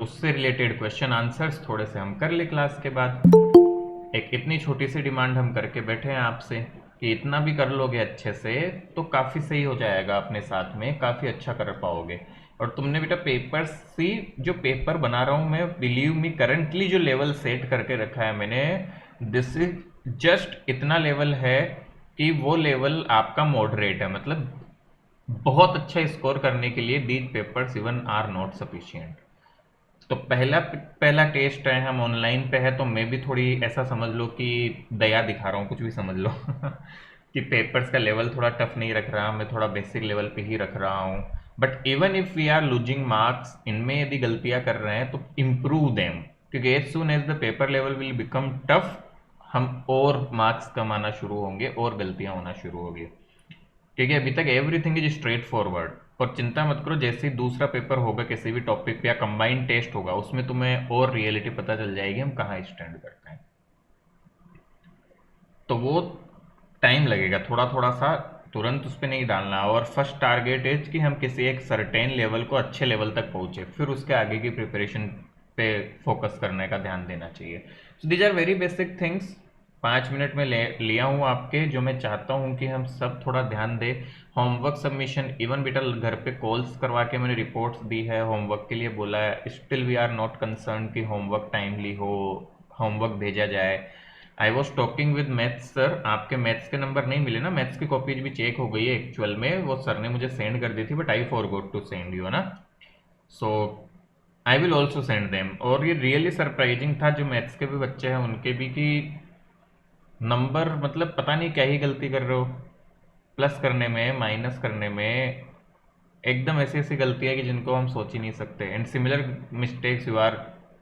उससे related question answers थोड़े से हम कर ले क्लास के बाद। एक इतनी छोटी सी डिमांड हम करके बैठे हैं आपसे कि इतना भी कर लोगे अच्छे से तो काफ़ी सही हो जाएगा, अपने साथ में काफ़ी अच्छा कर पाओगे। और तुमने बेटा पेपर सी, जो पेपर बना रहा हूँ मैं, बिलीव मी करंटली जो लेवल सेट करके रखा है मैंने, दिस इज जस्ट इतना लेवल है कि वो लेवल आपका मॉडरेट है, मतलब बहुत अच्छा स्कोर करने के लिए these papers even are not sufficient. तो पहला पहला टेस्ट है, हम ऑनलाइन पे है, तो मैं भी थोड़ी ऐसा समझ लो कि दया दिखा रहा हूँ, कुछ भी समझ लो कि पेपर्स का लेवल थोड़ा टफ नहीं रख रहा, मैं थोड़ा बेसिक लेवल पे ही रख रहा हूँ। But even if we are losing marks, इनमें यदि गलतियां कर रहे हैं तो इम्प्रूव देम, क्योंकि as soon as the paper level will become tough, हम और मार्क्स कमाना शुरू होंगे और गलतियां होना शुरू होगी। क्योंकि अभी तक एवरीथिंग इज स्ट्रेट फॉरवर्ड। और चिंता मत करो, जैसे ही दूसरा पेपर होगा किसी भी टॉपिक पे या कंबाइंड टेस्ट होगा, उसमें तुम्हें और रियलिटी पता चल जाएगी हम कहाँ स्टैंड करते हैं। तो वो टाइम लगेगा थोड़ा थोड़ा सा, तुरंत उस पर नहीं डालना। और फर्स्ट टारगेट इज कि हम किसी एक सर्टेन लेवल को, अच्छे लेवल तक पहुंचे, फिर उसके आगे की प्रिपरेशन पे फोकस करने का ध्यान देना चाहिए। So these are very basic things, 5 minute में लिया हूँ आपके, जो मैं चाहता हूँ कि हम सब थोड़ा ध्यान दें। होमवर्क सबमिशन, इवन बेटा घर पे कॉल्स करवा के मैंने रिपोर्ट्स दी है, होमवर्क के लिए बोला है, still we are not concern कि होमवर्क टाइमली हो, होमवर्क भेजा जाए। I was talking with maths sir, आपके मैथ्स के नंबर नहीं मिले ना, मैथ्स की कॉपीज भी चेक हो गई है एक्चुअल में, वो सर ने मुझे सेंड कर दी थी, but I forgot to send you ना। So I will also send them. और ये रियली सरप्राइजिंग था, जो मैथ्स के भी बच्चे हैं उनके भी, कि नंबर मतलब पता नहीं क्या ही गलती कर रहे हो, प्लस करने में, माइनस करने में, एकदम ऐसी ऐसी गलती है कि जिनको हम सोच ही नहीं सकते। And similar mistakes you are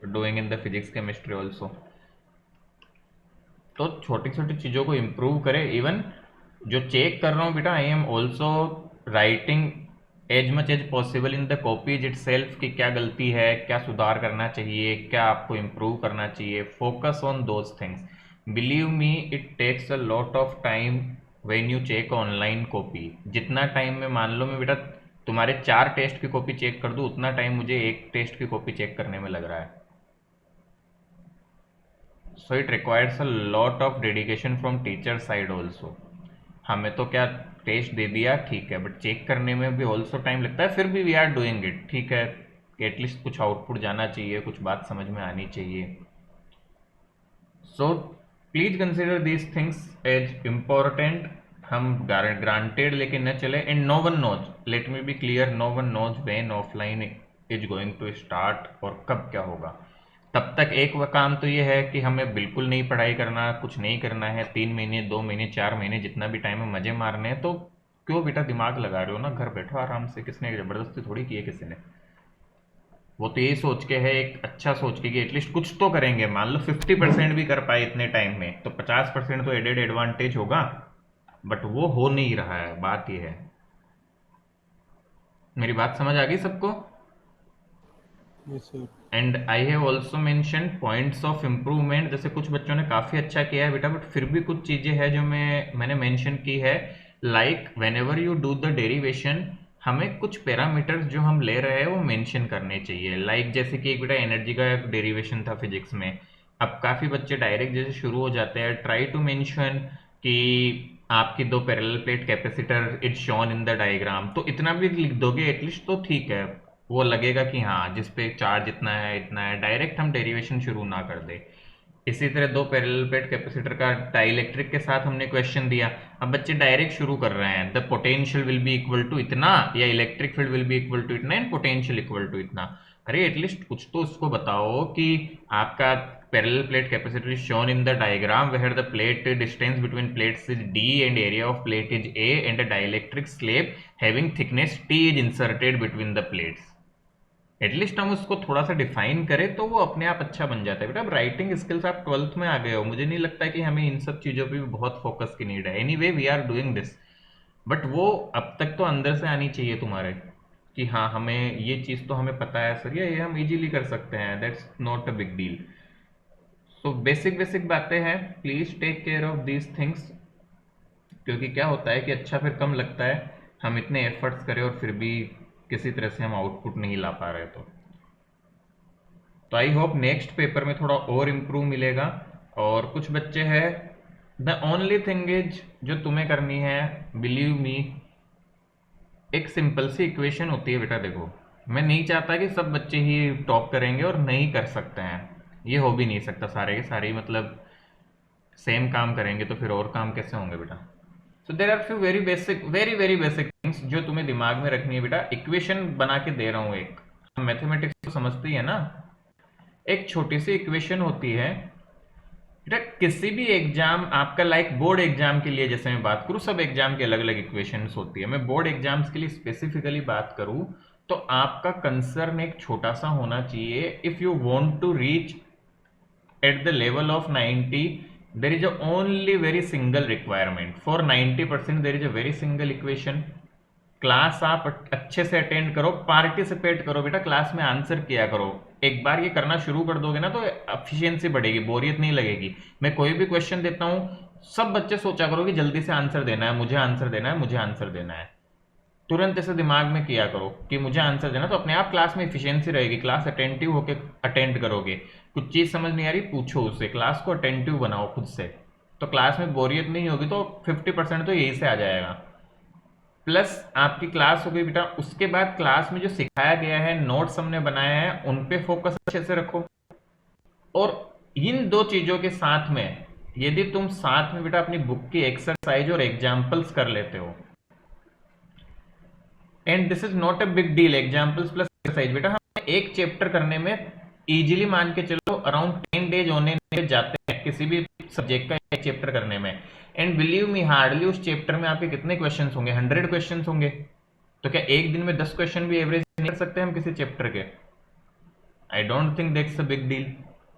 doing in the physics chemistry also. तो छोटी छोटी चीज़ों को इम्प्रूव करें। इवन जो चेक कर रहा हूँ बेटा, I am also writing as much as possible in the copies itself, कि क्या गलती है, क्या सुधार करना चाहिए, क्या आपको इम्प्रूव करना चाहिए। Focus on those things. Believe me it takes a lot of time when you check online copy. जितना टाइम में, मान लो मैं बेटा तुम्हारे 4 टेस्ट की कॉपी चेक कर दूँ, उतना टाइम मुझे एक टेस्ट की कॉपी चेक करने में लग रहा है। So it requires a lot of dedication from teacher side also. हमें तो क्या, टेस्ट दे दिया ठीक है, बट चेक करने में भी ऑल्सो टाइम लगता है, फिर भी वी आर डूइंग इट, ठीक है, कि एटलीस्ट कुछ आउटपुट जाना चाहिए, कुछ बात समझ में आनी चाहिए। So please consider these things as important. हम ग्रांटेड लेके न चले। And no one knows, let me be clear, no one knows when offline is going to start और कब क्या होगा। तब तक एक वह काम तो ये है कि हमें बिल्कुल नहीं पढ़ाई करना, कुछ नहीं करना है, 3 महीने, 2 महीने, 4 महीने, जितना भी टाइम है मजे मारने हैं। तो क्यों बेटा दिमाग लगा रहे हो ना, घर बैठो आराम से, किसने जबरदस्ती थोड़ी की है किसी ने। वो तो यही सोच के है, एक अच्छा सोच के कि एटलीस्ट कुछ तो करेंगे। मान लो 50% भी कर पाए इतने टाइम में, तो 50% तो एडेड एडवांटेज होगा। बट वो हो नहीं रहा है, बात ये है। मेरी बात समझ आ गई सबको? Yes sir. And I have also mention points of improvement. जैसे कुछ बच्चों ने काफ़ी अच्छा किया है बेटा, बट फिर भी कुछ चीज़ें हैं जो मैंने मेंशन की है। Like when ever you do the derivation, हमें कुछ पैरामीटर्स जो हम ले रहे हैं वो मेंशन करने चाहिए। लाइक जैसे कि एक बेटा एनर्जी का डेरिवेशन था फिजिक्स में, अब काफ़ी बच्चे डायरेक्ट जैसे शुरू हो जाते हैं, ट्राई टू मेंशन कि आपकी 2 parallel plate capacitor is shown in the diagram, तो इतना भी लिख दोगे एटलीस्ट तो ठीक है। वो लगेगा कि हाँ, जिस पे चार्ज इतना है इतना है, डायरेक्ट हम डेरिवेशन शुरू ना कर दे। इसी तरह 2 पैरेलल प्लेट कैपेसिटर का डाइलेक्ट्रिक के साथ हमने क्वेश्चन दिया, अब बच्चे डायरेक्ट शुरू कर रहे हैं, the potential will be equal to इतना, या electric field will be equal to इतना, एंड पोटेंशियल इक्वल टू इतना। अरे एटलीस्ट कुछ तो उसको बताओ कि आपका parallel plate capacitor is shown in the diagram where the plate distance between plates is d and area of plate is a and a dielectric slab having thickness t is inserted between the plates. At least हम उसको थोड़ा सा define करें तो वो अपने आप अच्छा बन जाता है बेटा। अब राइटिंग स्किल्स आप 12th में आ गए हो, मुझे नहीं लगता है कि हमें इन सब चीज़ों पे भी बहुत फोकस की नीड है। Anyway we are doing this, but वो अब तक तो अंदर से आनी चाहिए तुम्हारे, कि हाँ हमें ये चीज़ तो हमें पता है सर, ये हम इजीली कर सकते हैं, that's not a big deal. So basic basic बातें हैं, please take care of these things. क्योंकि क्या होता है कि अच्छा फिर कम लगता है, हम इतने एफर्ट्स करें और फिर भी किसी तरह से हम आउटपुट नहीं ला पा रहे तो। तो आई होप नेक्स्ट पेपर में थोड़ा और इम्प्रूव मिलेगा। और कुछ बच्चे हैं, द ओनली थिंग इज जो तुम्हें करनी है, बिलीव मी, एक सिंपल सी इक्वेशन होती है बेटा। देखो, मैं नहीं चाहता कि सब बच्चे ही टॉप करेंगे, और नहीं कर सकते हैं, ये हो भी नहीं सकता सारे के सारे मतलब सेम काम करेंगे, तो फिर और काम कैसे होंगे बेटा। So there are few very very basic things जो तुम्हें दिमाग में रखनी है बेटा। इक्वेशन बना के दे रहा हूँ एक, मैथमेटिक्स तो समझती है ना। एक छोटी सी इक्वेशन होती है बेटा, किसी भी एग्जाम आपका, लाइक बोर्ड एग्जाम के लिए जैसे मैं बात करूं, सब एग्जाम की अलग अलग इक्वेशंस होती है, मैं बोर्ड एग्जाम्स के लिए स्पेसिफिकली बात करूं, तो आपका कंसर्न एक छोटा सा होना चाहिए। If you want to reach at the level of 90, there is a only very single requirement for 90%, there is a very single equation। Class आप अच्छे से अटेंड करो, पार्टिसिपेट करो बेटा, क्लास में आंसर किया करो। एक बार ये करना शुरू कर दोगे ना तो एफिशिएंसी बढ़ेगी, बोरियत नहीं लगेगी। मैं कोई भी क्वेश्चन देता हूँ, सब बच्चे सोचा करो कि जल्दी से आंसर देना है, मुझे आंसर देना है, मुझे आंसर देना है। तुरंत ऐसे दिमाग में किया करो कि मुझे आंसर देना, तो अपने आप क्लास में इफिशियंसी रहेगी, क्लास अटेंटिव होकर अटेंड करोगे। कुछ चीज़ समझ नहीं आ रही, पूछो उससे, क्लास को अटेंटिव बनाओ खुद से, तो क्लास में बोरियत नहीं होगी। तो 50% तो यही से आ जाएगा। प्लस आपकी क्लास हो गई बेटा, उसके बाद क्लास में जो सिखाया गया है, नोट्स हमने बनाए हैं, उन पे फोकस अच्छे से रखो। और इन दो चीज़ों के साथ में यदि तुम साथ में बेटा अपनी बुक की एक्सरसाइज और एग्जाम्पल्स कर लेते हो, and this is not a big deal, examples plus exercise बेटा, हम एक चैप्टर करने में इजीली मान के चलो अराउंड 10 डेज होने जाते हैं किसी भी सब्जेक्ट का एक चैप्टर करने में। एंड बिलीव मी, हार्डली उस चैप्टर में आपके कितने क्वेश्चन होंगे, 100 क्वेश्चन होंगे। तो क्या एक दिन में 10 क्वेश्चन भी एवरेज नहीं कर सकते हम किसी चैप्टर के? I don't think that's a big deal.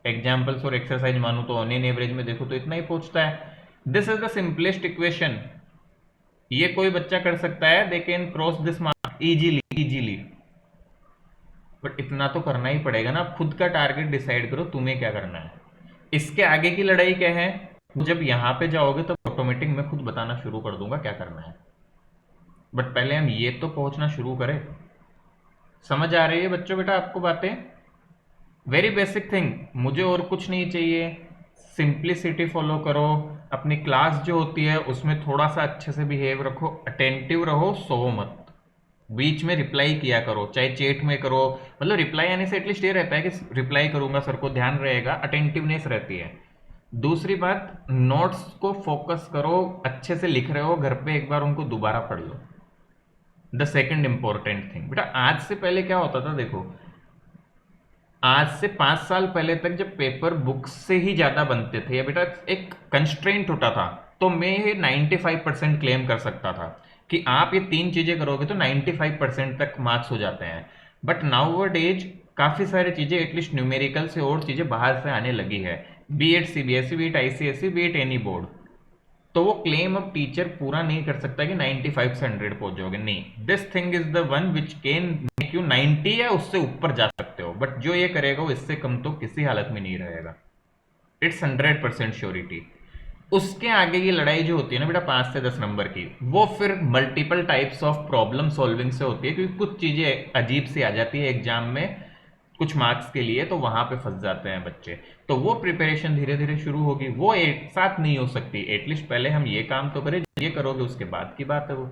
Examples और एक्सरसाइज मानू तो ऑन एन एवरेज में देखो तो इतना ही पहुंचता है। This is the simplest equation, ये कोई बच्चा कर सकता है, they can cross this mark easily easily. But इतना तो करना ही पड़ेगा ना, खुद का टारगेट डिसाइड करो तुम्हें क्या करना है। इसके आगे की लड़ाई क्या है, जब यहां पे जाओगे तब ऑटोमेटिक मैं खुद बताना शुरू कर दूंगा क्या करना है। बट पहले हम ये तो पहुंचना शुरू करें। समझ आ रही है बच्चों बेटा आपको बातें? वेरी बेसिक थिंग, मुझे और कुछ नहीं चाहिए, सिंप्लिसिटी फॉलो करो। अपनी क्लास जो होती है उसमें थोड़ा सा अच्छे से बिहेव रखो, अटेंटिव रहो, सो मत। बीच में रिप्लाई किया करो, चाहे चैट में करो, मतलब रिप्लाई आने से एटलीस्ट ये रहता है कि रिप्लाई करूंगा, सर को ध्यान रहेगा, अटेंटिवनेस रहती है। दूसरी बात, नोट्स को फोकस करो, अच्छे से लिख रहे हो घर पे एक बार उनको दोबारा पढ़ लो। द सेकेंड इंपॉर्टेंट थिंग बेटा, आज से पहले क्या होता था, देखो आज से 5 साल पहले तक जब पेपर बुक्स से ही ज्यादा बनते थे, या बेटा एक कंस्ट्रेंट होता था, तो मैं ये 95% क्लेम कर सकता था कि आप ये तीन चीजें करोगे तो 95% तक मार्क्स हो जाते हैं। बट नाउ डेज काफी सारी चीजें एटलीस्ट न्यूमेरिकल से और चीजें बाहर से आने लगी है, B Ed CBSE, B Ed ICSE, B Ed any board. तो वो क्लेम अब टीचर पूरा नहीं कर सकता कि 95 से 100 पहुंच जाओगे, नहीं। This thing is the one which can make you 90 या उससे ऊपर जा सकते हो, बट जो ये करेगा वो इससे कम तो किसी हालत में नहीं रहेगा। It's 100% surety. उसके आगे की लड़ाई जो होती है ना बेटा 5 से 10 नंबर की, वो फिर multiple types of problem solving से होती है, क्योंकि कुछ चीजें अजीब सी आ जाती है एग्जाम में कुछ मार्क्स के लिए, तो वहां पे फंस जाते हैं बच्चे। तो वो प्रिपरेशन धीरे धीरे शुरू होगी, वो एक साथ नहीं हो सकती। एटलीस्ट पहले हम ये काम तो करें, ये करोगे उसके बाद की बात है वो।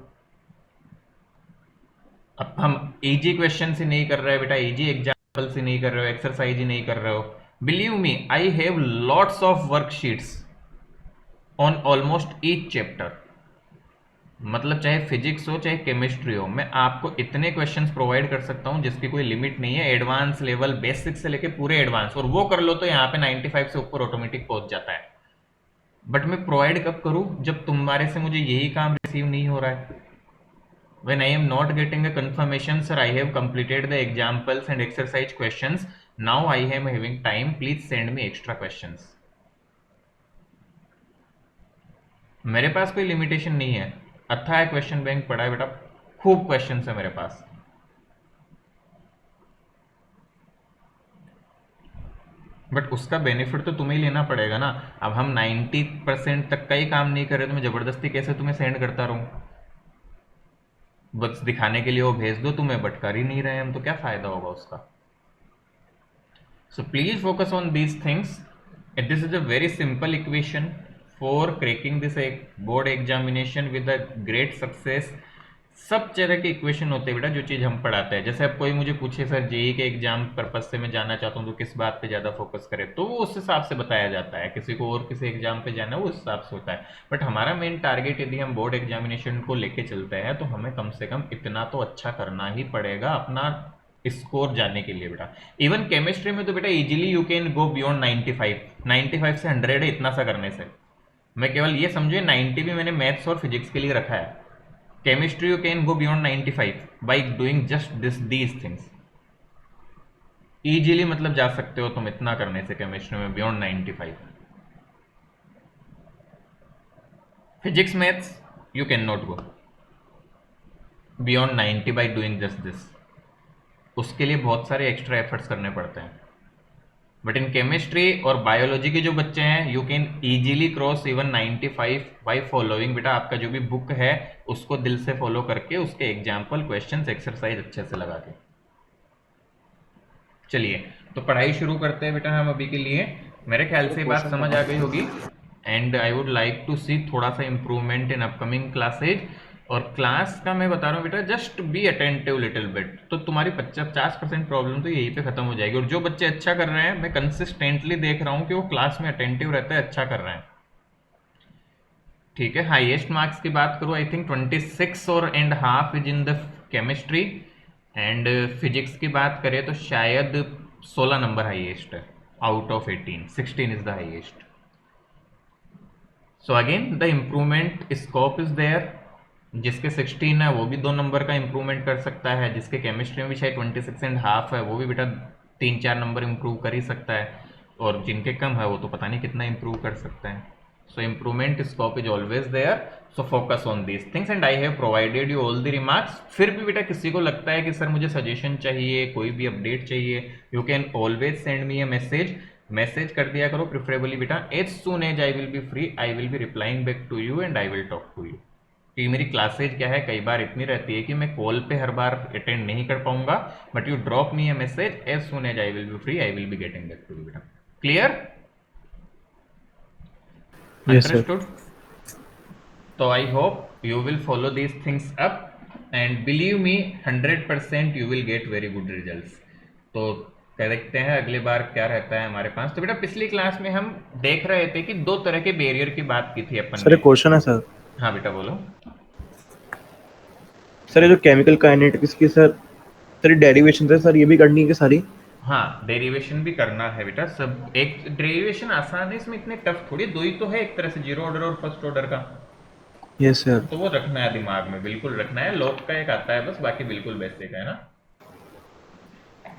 अब हम इजी क्वेश्चन ही नहीं कर रहे बेटा, इजी एग्जाम्पल ही नहीं कर रहे हो, एक्सरसाइज ही नहीं कर रहे हो। Believe me, I have lots of worksheets on almost each chapter. मतलब चाहे फिजिक्स हो चाहे केमिस्ट्री हो, मैं आपको इतने क्वेश्चंस प्रोवाइड कर सकता हूं जिसकी कोई लिमिट नहीं है। एडवांस लेवल, बेसिक से लेके पूरे एडवांस, और वो कर लो तो यहाँ पे 95 से ऊपर ऑटोमेटिक पहुंच जाता है। बट मैं प्रोवाइड कब करूं, जब तुम्हारे से मुझे यही काम रिसीव नहीं हो रहा है। when I am not getting a confirmation, sir, I have completed the examples and exercise questions, now I am having time, please send me extra questions। मेरे पास कोई लिमिटेशन नहीं है, अथाह क्वेश्चन बैंक पड़ा है बेटा, खूब क्वेश्चन है मेरे पास। बट उसका बेनिफिट तो तुम्हें ही लेना पड़ेगा ना। अब हम 90% तक का ही काम नहीं कर रहे, तो मैं जबरदस्ती कैसे तुम्हें सेंड करता रहूं? बस दिखाने के लिए वो भेज दो तुम्हें, बट कर ही नहीं रहे हम, तो क्या फायदा होगा उसका। So please focus on these things. And this is a very simple equation for cracking this board examination with a great success. सब तरह के इक्वेशन होते हैं बेटा जो चीज़ हम पढ़ाते हैं। जैसे अब कोई मुझे पूछे सर जेई के एग्जाम पर्पज से मैं जाना चाहता हूँ तो किस बात पे ज़्यादा फोकस करें, तो वो उस हिसाब से बताया जाता है। किसी को और किसी एग्जाम पे जाना है वो उस हिसाब से होता है। बट हमारा मेन टारगेट यदि हम बोर्ड एग्जामिनेशन को लेके चलते हैं तो हमें कम से कम इतना तो अच्छा करना ही पड़ेगा अपना स्कोर जाने के लिए बेटा। इवन केमिस्ट्री में तो बेटा easily you can go beyond 95 से 100 है इतना सा करने से। मैं केवल ये समझे 90 भी मैंने मैथ्स और फिजिक्स के लिए रखा है। Chemistry you can go beyond 95 by doing just these things easily, मतलब जा सकते हो तुम इतना करने से केमिस्ट्री में beyond 95। Physics maths you can not go beyond 90 by doing just this, उसके लिए बहुत सारे एक्स्ट्रा एफर्ट्स करने पड़ते हैं। बट इन केमिस्ट्री और बायोलॉजी के जो बच्चे हैं you can easily cross even 95 by following बेटा आपका जो भी बुक है उसको दिल से फॉलो करके उसके एग्जाम्पल क्वेश्चंस एक्सरसाइज अच्छे से लगा के। चलिए तो पढ़ाई शुरू करते हैं बेटा हम अभी के लिए। मेरे ख्याल से बात समझ आ गई होगी and I would like to see थोड़ा सा इम्प्रूवमेंट इन अपकमिंग क्लासेज। और क्लास का मैं बता रहा हूँ बेटा just be attentive little bit, तो तुम्हारी 50% प्रॉब्लम तो यहीं पे खत्म हो जाएगी। और जो बच्चे अच्छा कर रहे हैं मैं कंसिस्टेंटली देख रहा हूँ कि वो क्लास में अटेंटिव रहता है, अच्छा कर रहे हैं। ठीक है, हाईएस्ट मार्क्स की बात करूँ आई थिंक 26 और and half is in the chemistry and physics की बात करें तो शायद 16 नंबर हाईएस्ट है out of 18, 16 is the highest. So again the improvement scope is there. जिसके 16 है वो भी 2 नंबर का इम्प्रूवमेंट कर सकता है, जिसके केमिस्ट्री में भी शायद 26 एंड हाफ है वो भी बेटा 3-4 नंबर इम्प्रूव कर ही सकता है, और जिनके कम है वो तो पता नहीं कितना इम्प्रूव कर सकते हैं। So improvement scope is always there, so focus on these things and I have provided you all the remarks. फिर भी बेटा किसी को लगता है कि सर मुझे सजेशन चाहिए, कोई भी अपडेट चाहिए, you can always send me a message कर दिया करो प्रिफरेबली बेटा। As soon as I will be free I will be replying back to you and I will talk to you. कि मेरी क्लासेज क्या है कई बार इतनी रहती है कि मैं कॉल पे हर बार अटेंड नहीं कर पाऊंगा, but you drop me a message as soon as I will be free I will be getting back to you बेटा। क्लियर? Yes, sir. अंडरस्टूड? तो I hope you will follow these things up and believe me 100% you will get very good results. तो कह देखते हैं अगले बार क्या रहता है हमारे पास। तो बेटा पिछली क्लास में हम देख रहे थे कि 2 तरह के बैरियर की बात की थी अपन सर ने। एक क्वेश्चन है सर। हाँ बेटा बोलो। सर ये जो केमिकल काइनेटिक्स की सर डेरिवेशन है सर, ये भी करनी है कि सारी? हाँ डेरिवेशन भी करना है बेटा सब। एक डेरिवेशन आसान है, इसमें इतने टफ थोड़ी, 2 ही तो है एक तरह से, जीरो ऑर्डर और फर्स्ट ऑर्डर का। Yes sir. तो वो रखना है दिमाग में, बिल्कुल रखना है। लॉग का एक आता है बस, बाकी बिल्कुल बेसिक है ना।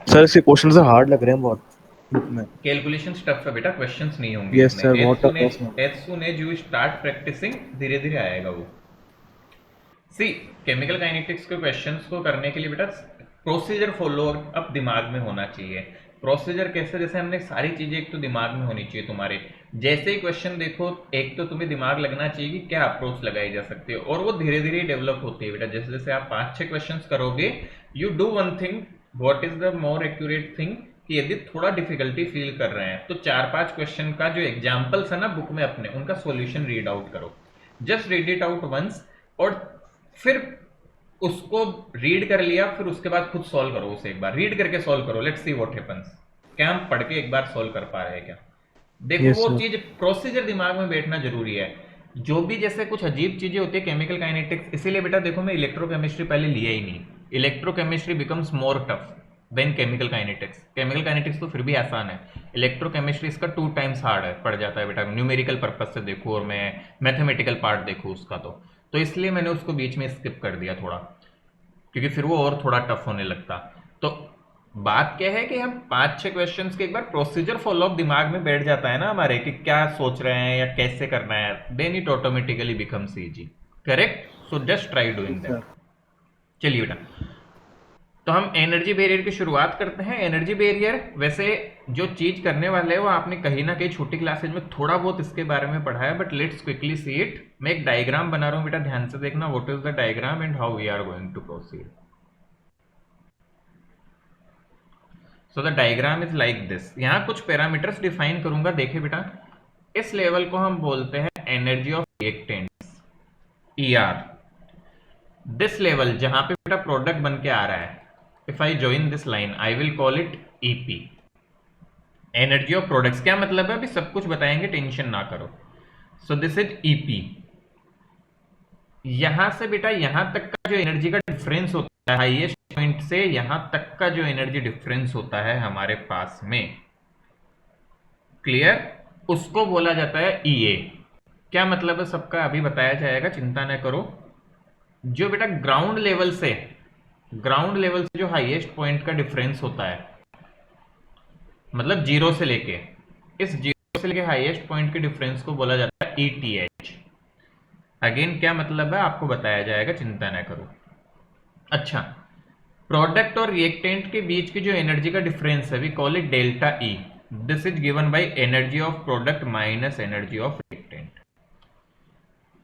सर इसके क्वेश्चन सर हार्ड लग रहे हैं बहुत बुक में। कैलकुलेशन टफ है बेटा, क्वेश्चंस नहीं होंगे यस इतने। सर, बहुत टफ है इसमें। As soon as you start practising धीरे धीरे आएगा वो। सी केमिकल काइनेटिक्स के क्वेश्चंस को करने के लिए बेटा प्रोसीजर फॉलो अप दिमाग में होना चाहिए। प्रोसीजर कैसे? जैसे हमने सारी चीजें एक तो दिमाग में होनी चाहिए तुम्हारे। जैसे ही क्वेश्चन देखो एक तो तुम्हें दिमाग लगना चाहिए कि क्या अप्रोच लगाई जा सकती है, और वो धीरे धीरे डेवलप होती है बेटा। जैसे जैसे आप 5-6 क्वेश्चन करोगे you do one thing, what is the more accurate thing, कि यदि थोड़ा डिफिकल्टी फील कर रहे हैं तो 4-5 क्वेश्चन का जो एग्जाम्पल्स है ना बुक में अपने, उनका सॉल्यूशन रीड आउट करो। Just read it out once, और फिर उसको रीड कर लिया, फिर उसके बाद खुद सॉल्व करो उसे। एक बार रीड करके सॉल्व करो, लेट्स सी व्हाट हैपेंस। क्या हम पढ़ के एक बार सॉल्व कर पा रहे हैं क्या? देखो यस वो सर। चीज प्रोसीजर दिमाग में बैठना जरूरी है। जो भी जैसे कुछ अजीब चीजें होती है केमिकल काइनेटिक्स, इसीलिए बेटा देखो मैं इलेक्ट्रोकेमिस्ट्री पहले लिया ही नहीं। Electrochemistry becomes more tough than chemical kinetics. Chemical kinetics तो फिर भी आसान है, इलेक्ट्रोकेमिस्ट्री इसका 2 टाइम्स हार्ड है, पड़ जाता है बेटा। न्यूमेरिकल पर्पज से देखो और मैं मैथमेटिकल पार्ट देखूँ उसका, तो इसलिए मैंने उसको बीच में स्किप कर दिया थोड़ा, क्योंकि फिर वो और थोड़ा टफ होने लगता। तो बात क्या है कि हम 5-6 क्वेश्चंस के एक बार प्रोसीजर फॉलो अप दिमाग में बैठ जाता है ना हमारे, कि क्या सोच रहे हैं या कैसे करना है, then it automatically becomes easy. Correct? So just try doing yes that. Sir. चलिए बेटा तो हम एनर्जी बैरियर की शुरुआत करते हैं। एनर्जी बैरियर वैसे जो चीज करने वाले हैं वो आपने कहीं ना कहीं छोटी क्लासेज में थोड़ा बहुत इसके बारे में पढ़ा है, but let's quickly see it. मैं एक डायग्राम बना रहा हूं बेटा, ध्यान से देखना, what is the diagram and how we are going to proceed. So the diagram is like this. यहाँ कुछ पैरामीटर्स डिफाइन करूंगा, देखे बेटा। इस लेवल को हम बोलते हैं energy of reactants, ER। This level जहां पे बेटा प्रोडक्ट बन के आ रहा है, if I join this line I will call it EP, energy of products. क्या मतलब है, अभी सब कुछ बताएंगे, टेंशन ना करो। सो दिस इज EP। यहां से बेटा यहां तक का जो एनर्जी का डिफरेंस होता है, हाईएस्ट पॉइंट से यहां तक का जो एनर्जी डिफरेंस होता है हमारे पास में, क्लियर, उसको बोला जाता है EA। क्या मतलब है सबका अभी बताया जाएगा, चिंता न करो। जो बेटा ग्राउंड लेवल से जो हाईएस्ट पॉइंट का डिफरेंस होता है, मतलब जीरो से लेके, इस जीरो से लेके हाईएस्ट पॉइंट के डिफरेंस को बोला जाता है ETH। अगेन क्या मतलब है आपको बताया जाएगा, चिंता न करो। अच्छा, प्रोडक्ट और रिएक्टेंट के बीच की जो एनर्जी का डिफरेंस है, we call it delta E। This is given by energy of product minus energy of reactant.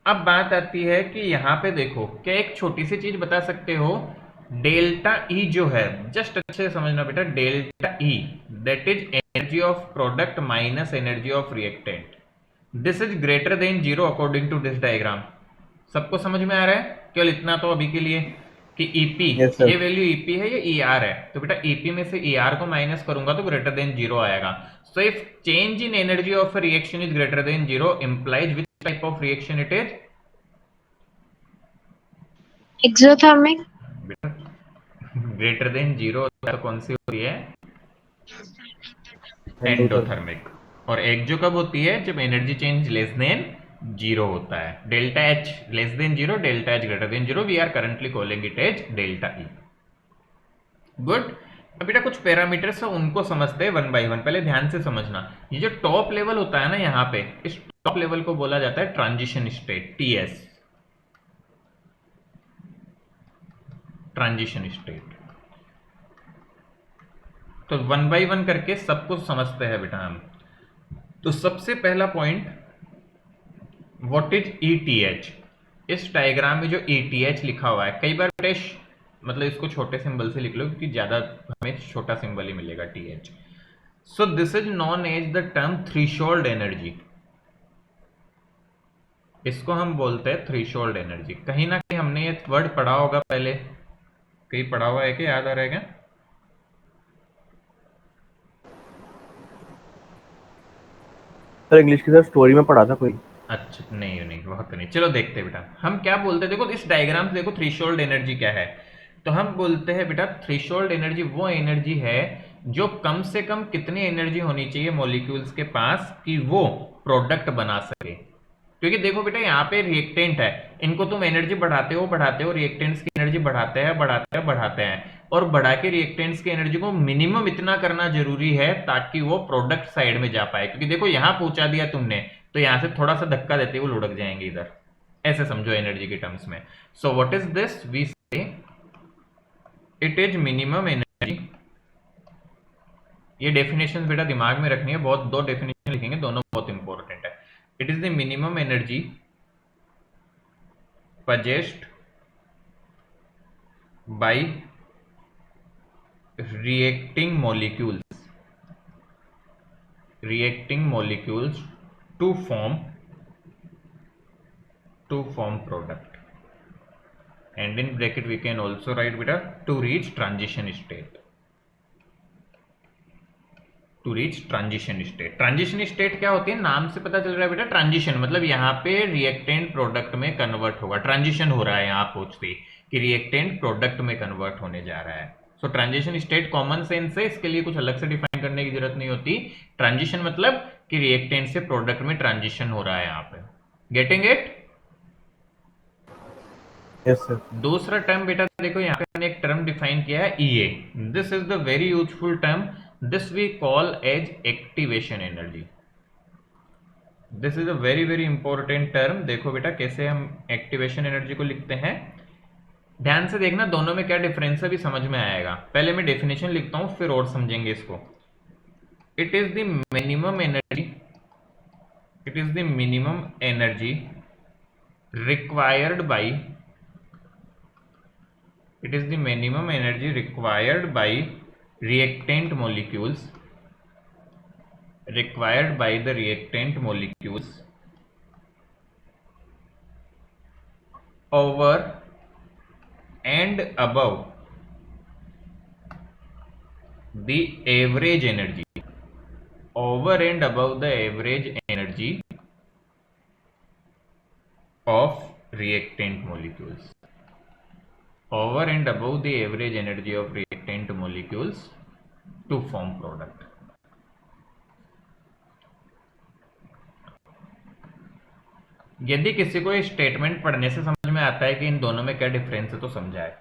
अब बात आती है कि यहां पे देखो, क्या एक छोटी सी चीज बता सकते हो, डेल्टा E जो है, जस्ट अच्छे से समझना बेटा, delta E that is energy of product minus energy of reactant, this is greater than zero according to this diagram. सबको समझ में आ रहा है? केवल इतना तो अभी के लिए कि EP, यस सर। ये वैल्यू EP है, ये ER है, तो बेटा EP में से ER को माइनस करूंगा तो ग्रेटर देन जीरो आएगा। So if change in energy of a reaction is greater than zero, implies which type of reaction it is? Exothermic. Greater than zero तो कौन सी होती है? एंडोथर्म। एंडोथर्मिक। और एक्जो कब होती है? जब energy change less than zero होता है। Delta H less than zero, delta H greater than zero, we are currently calling it as delta E। Good. अब बेटा कुछ पैरामीटर्स है उनको समझते हैं वन बाय वन। पहले ध्यान से समझना, ये जो टॉप लेवल होता है ना यहाँ पे, इस टॉप लेवल को बोला जाता है transition state, TS, transition state. तो वन बाय वन करके सब कुछ समझते हैं बेटा हम। तो सबसे पहला पॉइंट, व्हाट इज ETH? इस डायग्राम में जो ETH लिखा हुआ है, कई बार मतलब इसको छोटे सिंबल से लिख लो क्योंकि ज्यादा हमें छोटा सिंबल ही मिलेगा TH। So this is known as the term threshold energy. इसको हम बोलते हैं थ्रेशोल्ड एनर्जी। कहीं ना कहीं हमने ये वर्ड पढ़ा होगा पहले, कहीं पढ़ा हुआ है कि याद आ रहा है क्या? सर इंग्लिश की सर स्टोरी में पढ़ा था कोई। अच्छा, नहीं नहीं वक्त नहीं, चलो देखते हैं बेटा हम क्या बोलते हैं। देखो इस डायग्राम से देखो थ्रेशोल्ड एनर्जी क्या है। तो हम बोलते हैं बेटा थ्रेशोल्ड एनर्जी वो एनर्जी है जो कम से कम कितनी एनर्जी होनी चाहिए मॉलिक्यूल्स के पास कि वो प्रोडक्ट बना सके। क्योंकि देखो बेटा यहाँ पे रिएक्टेंट है, इनको तुम एनर्जी बढ़ाते हो, रिएक्टेंट्स की एनर्जी बढ़ाते हैं और बढ़ा के रिएक्टेंट्स की एनर्जी को मिनिमम इतना करना जरूरी है ताकि वो प्रोडक्ट साइड में जा पाए। क्योंकि देखो यहाँ पहुंचा दिया तुमने तो यहाँ से थोड़ा सा धक्का देते हुए लुढ़क जाएंगे इधर, ऐसे समझो एनर्जी के टर्म्स में। So what is this? We say it is minimum energy. ये डेफिनेशन बेटा दिमाग में रखनी है, बहुत दो डेफिनेशन लिखेंगे, दोनों बहुत इंपॉर्टेंट है। It is the minimum energy possessed by reacting molecules to form product, and in bracket we can also write beta to reach transition state। Transition state क्या होती है? नाम से पता चल रहा है बेटा, ट्रांजिशन मतलब यहाँ पे रिएक्टेंट प्रोडक्ट में कन्वर्ट होगा, ट्रांजिशन हो रहा है यहाँ पहुंचते कि रिएक्टेंट प्रोडक्ट में कन्वर्ट होने जा रहा है। सो ट्रांजिशन स्टेट कॉमन सेंस है, इसके लिए कुछ अलग से डिफाइन करने की जरूरत नहीं होती। ट्रांजिशन मतलब कि रिएक्टेंट से प्रोडक्ट में ट्रांजिशन हो रहा है यहाँ पे। Getting it? Yes sir. दूसरा टर्म बेटा देखो यहाँ पे हमने एक टर्म डिफाइन किया है EA। This is the very useful term, this we call as activation energy. This is a very very important term. देखो बेटा कैसे हम एक्टिवेशन एनर्जी को लिखते हैं, ध्यान से देखना दोनों में क्या डिफरेंस है भी समझ में आएगा। पहले मैं डेफिनेशन लिखता हूं फिर और समझेंगे इसको। It is the minimum energy, it is the minimum energy required by, it is the minimum energy required by reactant molecules required by the reactant molecules over and above the average energy, over and above the average energy of reactant molecules, over and above the average energy of reactant molecules to form product. यदि किसी को statement पढ़ने से समझ में आता है कि इन दोनों में क्या डिफरेंस है तो समझाए।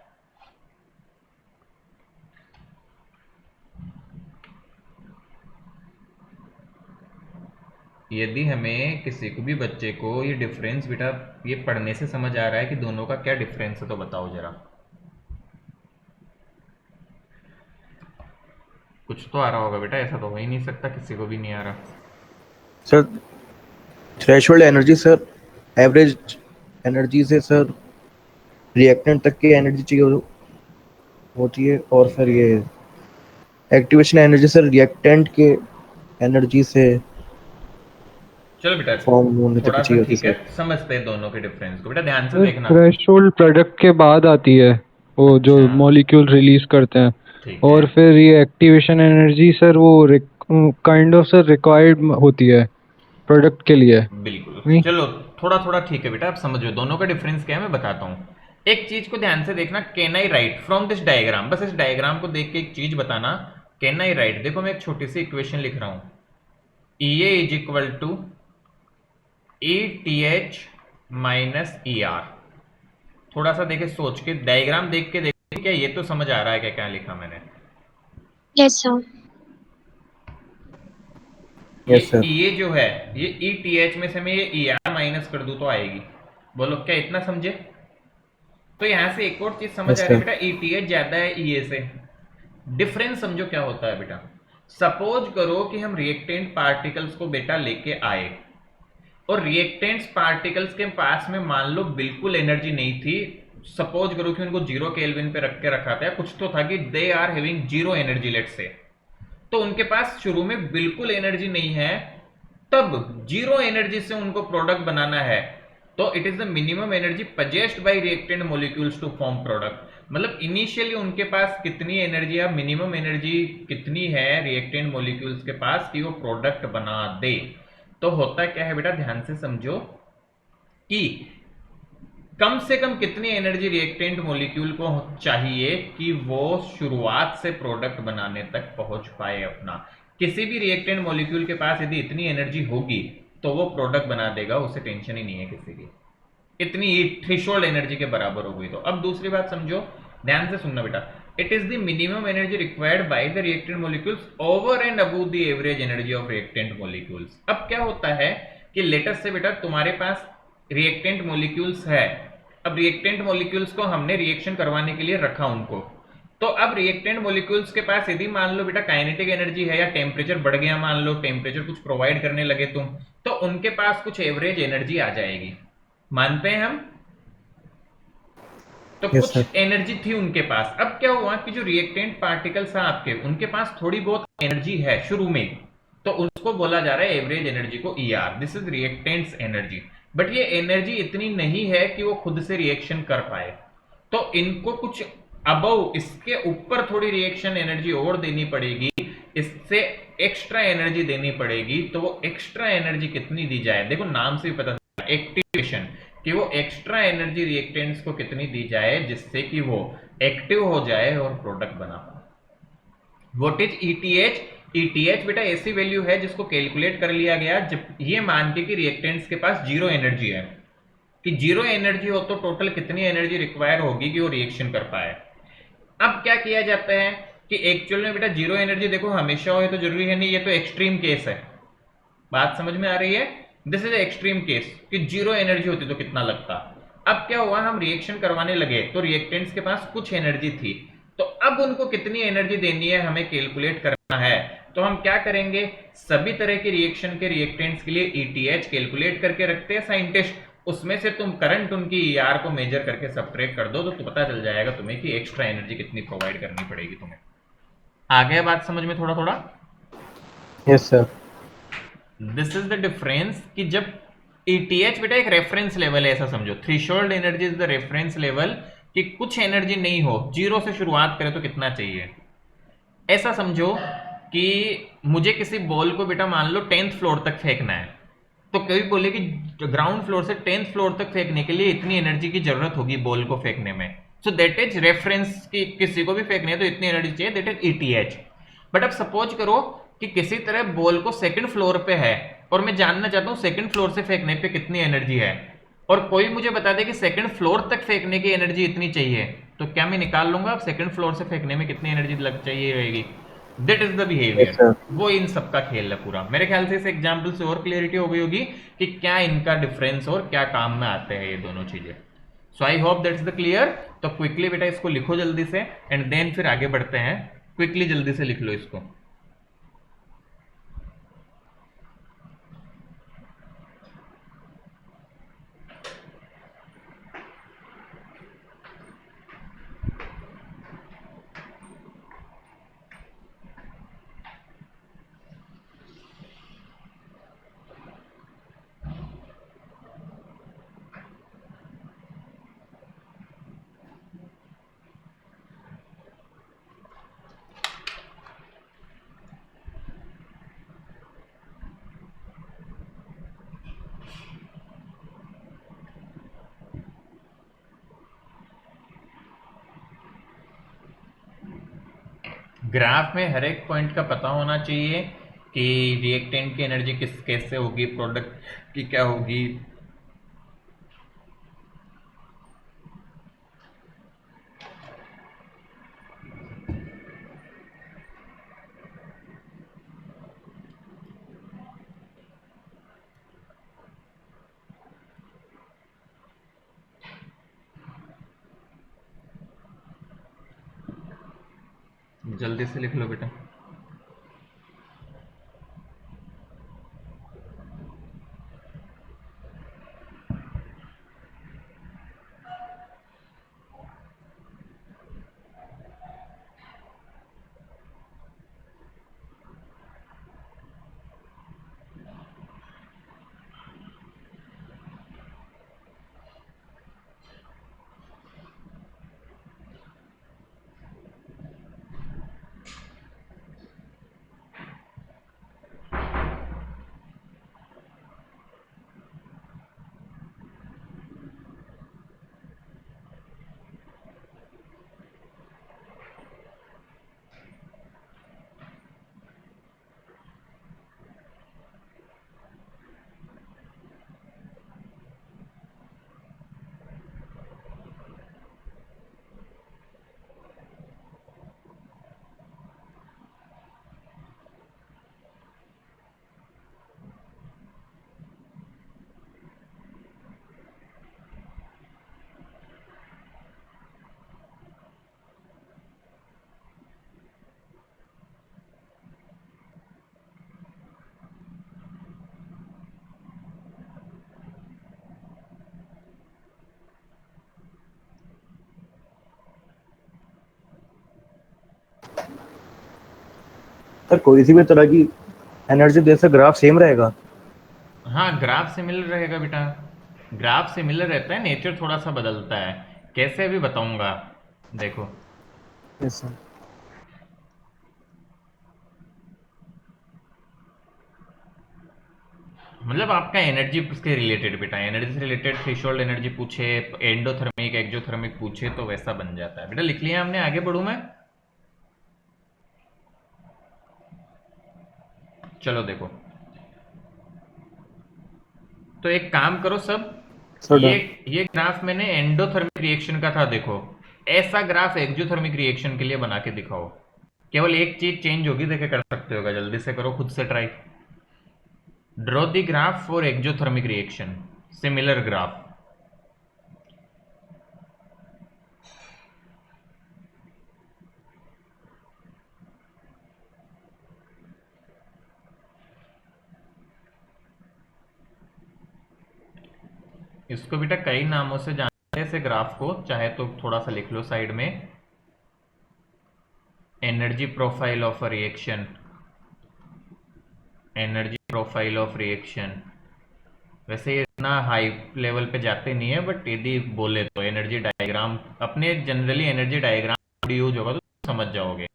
यदि हमें किसी को भी बच्चे को ये डिफरेंस बेटा ये पढ़ने से समझ आ रहा है कि दोनों का क्या डिफरेंस है तो बताओ जरा। कुछ तो आ रहा होगा बेटा, ऐसा तो हो ही नहीं सकता किसी को भी नहीं आ रहा। Sir threshold energy sir average energy से सर रिएक्टेंट तक की एनर्जी चाहिए होती है, और फिर ये एक्टिवेशन एनर्जी सर रिएक्टेंट के एनर्जी से चलो बेटा फॉर्म होने तक थोड़ा की सा चाहिए होती ठीक है है, समझते हैं दोनों के डिफरेंस को। बेटा ध्यान से सर देखना। थ्रेशोल्ड प्रोडक्ट के बाद आती है वो जो अच्छा। मॉलिक्यूल रिलीज करते हैं, ठीक है, और फिर ये एक्टिवेशन एनर्जी सर वो काइंड ऑफ सर रिक्वायर्ड होती है प्रोडक्ट के लिए। बिल्कुल। नहीं चलो थोड़ा थोड़ा ठीक है बेटा, आप समझो दोनों का डिफरेंस क्या है मैं बताता हूँ। एक चीज को ध्यान से देखना, can I right from this diagram, बस इस डायग्राम को देख के एक चीज बताना, कैन आई राइट। देखो मैं एक छोटी सी इक्वेशन लिख रहा हूं, E A is equal to E T H minus E R. थोड़ा सा देखे सोच के, डायग्राम देख के देखो क्या ये तो समझ आ रहा है क्या क्या लिखा मैंने। Yes, sir. Yes sir. ये जो है ये ई टी एच में से मैं ये ई आर माइनस कर दूं तो आएगी। बोलो क्या इतना समझे? तो यहां से एक और चीज समझ Yes, आ रही है sir. बेटा, ई टी एच ज्यादा है ई ए से। डिफरेंस समझो क्या होता है बेटा। सपोज करो कि हम रिएक्टेंट पार्टिकल्स को बेटा लेके आए और रिएक्टेंट्स पार्टिकल्स के पास में मान लो बिल्कुल एनर्जी नहीं थी। सपोज करो कि उनको 0 केल्विन पे रख के रखा था, कुछ तो था कि they are having 0 energy let say, तो उनके पास शुरू में बिल्कुल एनर्जी नहीं है, तब 0 एनर्जी से उनको प्रोडक्ट बनाना है, तो it is the minimum energy possessed by reactant molecules to form product. मतलब इनिशियली उनके पास कितनी एनर्जी है, मिनिमम एनर्जी कितनी है रिएक्टेंट मॉलिक्यूल्स के पास कि वो प्रोडक्ट बना दे। तो होता क्या है बेटा, ध्यान से समझो कि कम से कम कितनी एनर्जी रिएक्टेंट मॉलिक्यूल को चाहिए कि वो शुरुआत से प्रोडक्ट बनाने तक पहुंच पाए अपना। किसी भी रिएक्टेंट मॉलिक्यूल के पास यदि इतनी एनर्जी होगी तो वो प्रोडक्ट बना देगा, उसे टेंशन ही नहीं है किसी की, इतनी थ्रेशोल्ड एनर्जी के बराबर हो गई तो। अब दूसरी बात समझो, ध्यान से सुनना बेटा, it is the minimum energy required by the reactant molecules over and above the average energy of reactant molecules. अब क्या होता है कि लेटेस्ट से बेटा तुम्हारे पास रिएक्टेंट मॉलिक्यूल्स है, अब रिएक्टेंट मॉलिक्यूल्स को हमने रिएक्शन करवाने के लिए रखा उनको, तो अब रिएक्टेंट मॉलिक्यूल्स के पास यदि मान लो बेटा काइनेटिक एनर्जी है या टेम्परेचर बढ़ गया, मान लो टेम्परेचर कुछ प्रोवाइड करने लगे तुम, तो उनके पास कुछ एवरेज एनर्जी आ जाएगी, मानते हैं हम। तो Yes, कुछ sir. एनर्जी थी उनके पास। अब क्या हुआ कि जो रिएक्टेंट पार्टिकल्स हैं आपके, उनके पास थोड़ी बहुत एनर्जी है शुरू में, तो उसको बोला जा रहा है एवरेज एनर्जी को E R, this is reactants energy. But ये एनर्जी इतनी नहीं है कि वो खुद से रिएक्शन कर पाए, तो इनको कुछ अबव, इसके ऊपर थोड़ी रिएक्शन एनर्जी और देनी पड़ेगी, इससे एक्स्ट्रा एनर्जी देनी पड़ेगी। तो वो एक्स्ट्रा एनर्जी कितनी दी जाए, देखो नाम से भी पता चलता है एक्टिवेशन, कि वो एक्स्ट्रा एनर्जी रिएक्टेंट्स को कितनी दी जाए जिससे कि वो एक्टिव हो जाए और प्रोडक्ट बना पाए। What is ETH? ईटीएच बेटा ऐसी वैल्यू है जिसको कैलकुलेट कर लिया गया जब ये मान के कि रिएक्टेंट्स के पास 0 एनर्जी है, कि 0 एनर्जी हो तो टोटल कितनी एनर्जी रिक्वायर होगी कि वो रिएक्शन कर पाए। अब क्या किया जाता है कि एक्चुअल में बेटा 0 एनर्जी देखो हमेशा हो तो जरूरी है नहीं, ये तो एक्सट्रीम केस है, बात समझ में आ रही है? दिस इज एक्सट्रीम केस कि 0 एनर्जी होती तो कितना लगता। अब क्या हुआ, हम रिएक्शन करवाने लगे तो रिएक्टेंट्स के पास कुछ एनर्जी थी, तो अब उनको कितनी एनर्जी देनी है हमें कैलकुलेट करना है। तो हम क्या करेंगे, सभी तरह के रिएक्शन के रिएक्टेंट्स के लिए ईटीएच कैलकुलेट करके रखते हैं साइंटिस्ट, उसमें से तुम करंट उनकी ईआर को मेजर करके सब्ट्रैक्ट कर दो तो पता चल जाएगा तुम्हें कि एक्स्ट्रा एनर्जी कितनी प्रोवाइड करनी पड़ेगी तुम्हें। आ गया बात समझ में थोड़ा थोड़ा? Yes sir. This is the difference कि जब ETH बेटा एक रेफरेंस लेवल है, ऐसा समझो। Threshold energy is the reference level कि कुछ एनर्जी नहीं हो, जीरो से शुरुआत करें तो कितना चाहिए। ऐसा समझो कि मुझे किसी बॉल को बेटा मान लो 10th फ्लोर तक फेंकना है, तो कभी बोले कि ग्राउंड फ्लोर से 10th फ्लोर तक फेंकने के लिए इतनी एनर्जी की जरूरत होगी बॉल को फेंकने में। सो दैट इज रेफरेंस कि किसी को भी फेंकने है तो इतनी एनर्जी चाहिए, दैट इज ETH। बट अब सपोज करो कि किसी तरह बॉल को सेकंड फ्लोर पे है और मैं जानना चाहता हूं सेकंड फ्लोर से फेंकने पे कितनी एनर्जी है, और कोई मुझे बता दे कि सेकंड फ्लोर तक फेंकने की एनर्जी इतनी चाहिए, तो क्या मैं निकाल लूंगा अब सेकंड फ्लोर से फेंकने में कितनी एनर्जी लग चाहिए रहेगी। That is the yes behaviour. Sir. वो इन सबका खेल है पूरा। मेरे ख्याल से इस एग्जाम्पल से और क्लियरिटी हो गई होगी कि क्या इनका डिफरेंस और क्या काम में आते हैं ये दोनों चीजें। So I hope that's the clear. तो क्विकली बेटा इसको लिखो जल्दी से, एंड देन फिर आगे बढ़ते हैं। क्विकली जल्दी से लिख लो इसको। ग्राफ में हर एक पॉइंट का पता होना चाहिए कि रिएक्टेंट की एनर्जी किस कैसे होगी, प्रोडक्ट की क्या होगी। जल्दी से लिख लो बेटा। सर कोई सी भी तरह की एनर्जी दे से ग्राफ सेम रहेगा? हाँ, ग्राफ सिमिलर रहेगा बेटा। ग्राफ सिमिलर रहता है, नेचर थोड़ा सा बदलता है। कैसे अभी बताऊंगा, देखो। Yes sir. मतलब आपका एनर्जी उसके रिलेटेड बेटा, एनर्जी से रिलेटेड थ्रेशोल्ड एनर्जी पूछे, एंडोथर्मिक एक्सोथर्मिक पूछे तो वैसा बन जाता है बेटा। लिख लिया हमने, आगे बढ़ू मैं? चलो देखो, तो एक काम करो सब, सर ये डन। ये ग्राफ मैंने एंडोथर्मिक रिएक्शन का था, देखो। ऐसा ग्राफ एक्सोथर्मिक रिएक्शन के लिए बना के दिखाओ। केवल एक चीज चेंज होगी, देखे कर सकते होगा, जल्दी से करो खुद से try. Draw the graph for exothermic reaction, similar graph. इसको बेटा कई नामों से जानते हैं, ऐसे ग्राफ को चाहे तो थोड़ा सा लिख लो साइड में। Energy energy profile of a reaction, energy profile of reaction. वैसे ये इतना हाई लेवल पे जाते नहीं है, बट यदि बोले तो एनर्जी डायग्राम अपने जनरली एनर्जी डायग्राम यूज होगा तो समझ जाओगे।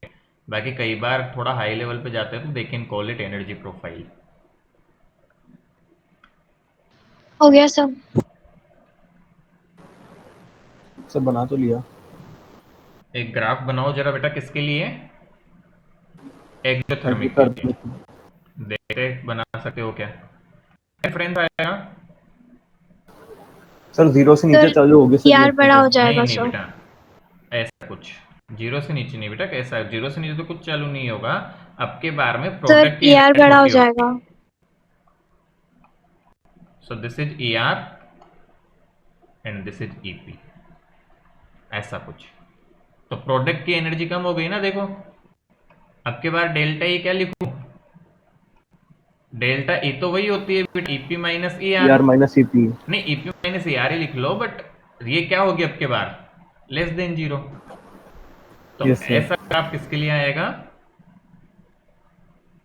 बाकी कई बार थोड़ा हाई लेवल पे जाते हैं तो they can call it energy profile. हो गया सर। सर बना तो लिया। एक ग्राफ बनाओ जरा बेटा, किसके लिए? एक्सोथर्मिक के लिए। एक्सोथर्मिक। देखते बना सकते हो क्या? रेफरेंस आएगा? सर 0 से नीचे सर चालू होगी सर यार रिएक्टर बड़ा हो तो। नहीं जाएगा नहीं सर। बेटा, ऐसा कुछ जीरो से नीचे नहीं बेटा। कैसा है? जीरो से नीचे तो कुछ चालू नहीं होगा। अब के बार में सर प्रोडक्ट की यार एनर्जी बड़ा हो छोटी होगी। जाएगा। सो this is E R and this is EP, ऐसा कुछ। तो प्रोडक्ट की एनर्जी कम हो गई ना, देखो। अब के बार डेल्टा ई क्या लिखूं? डेल्टा ई तो वही होती है EP minus E R. ER minus EP। नहीं, ईपी माइनस ई आर ही लिख लो, बट ये क्या होगी अब के बार? Less than zero. तो यस सर। ऐसा ग्राफ किसके लिए आएगा?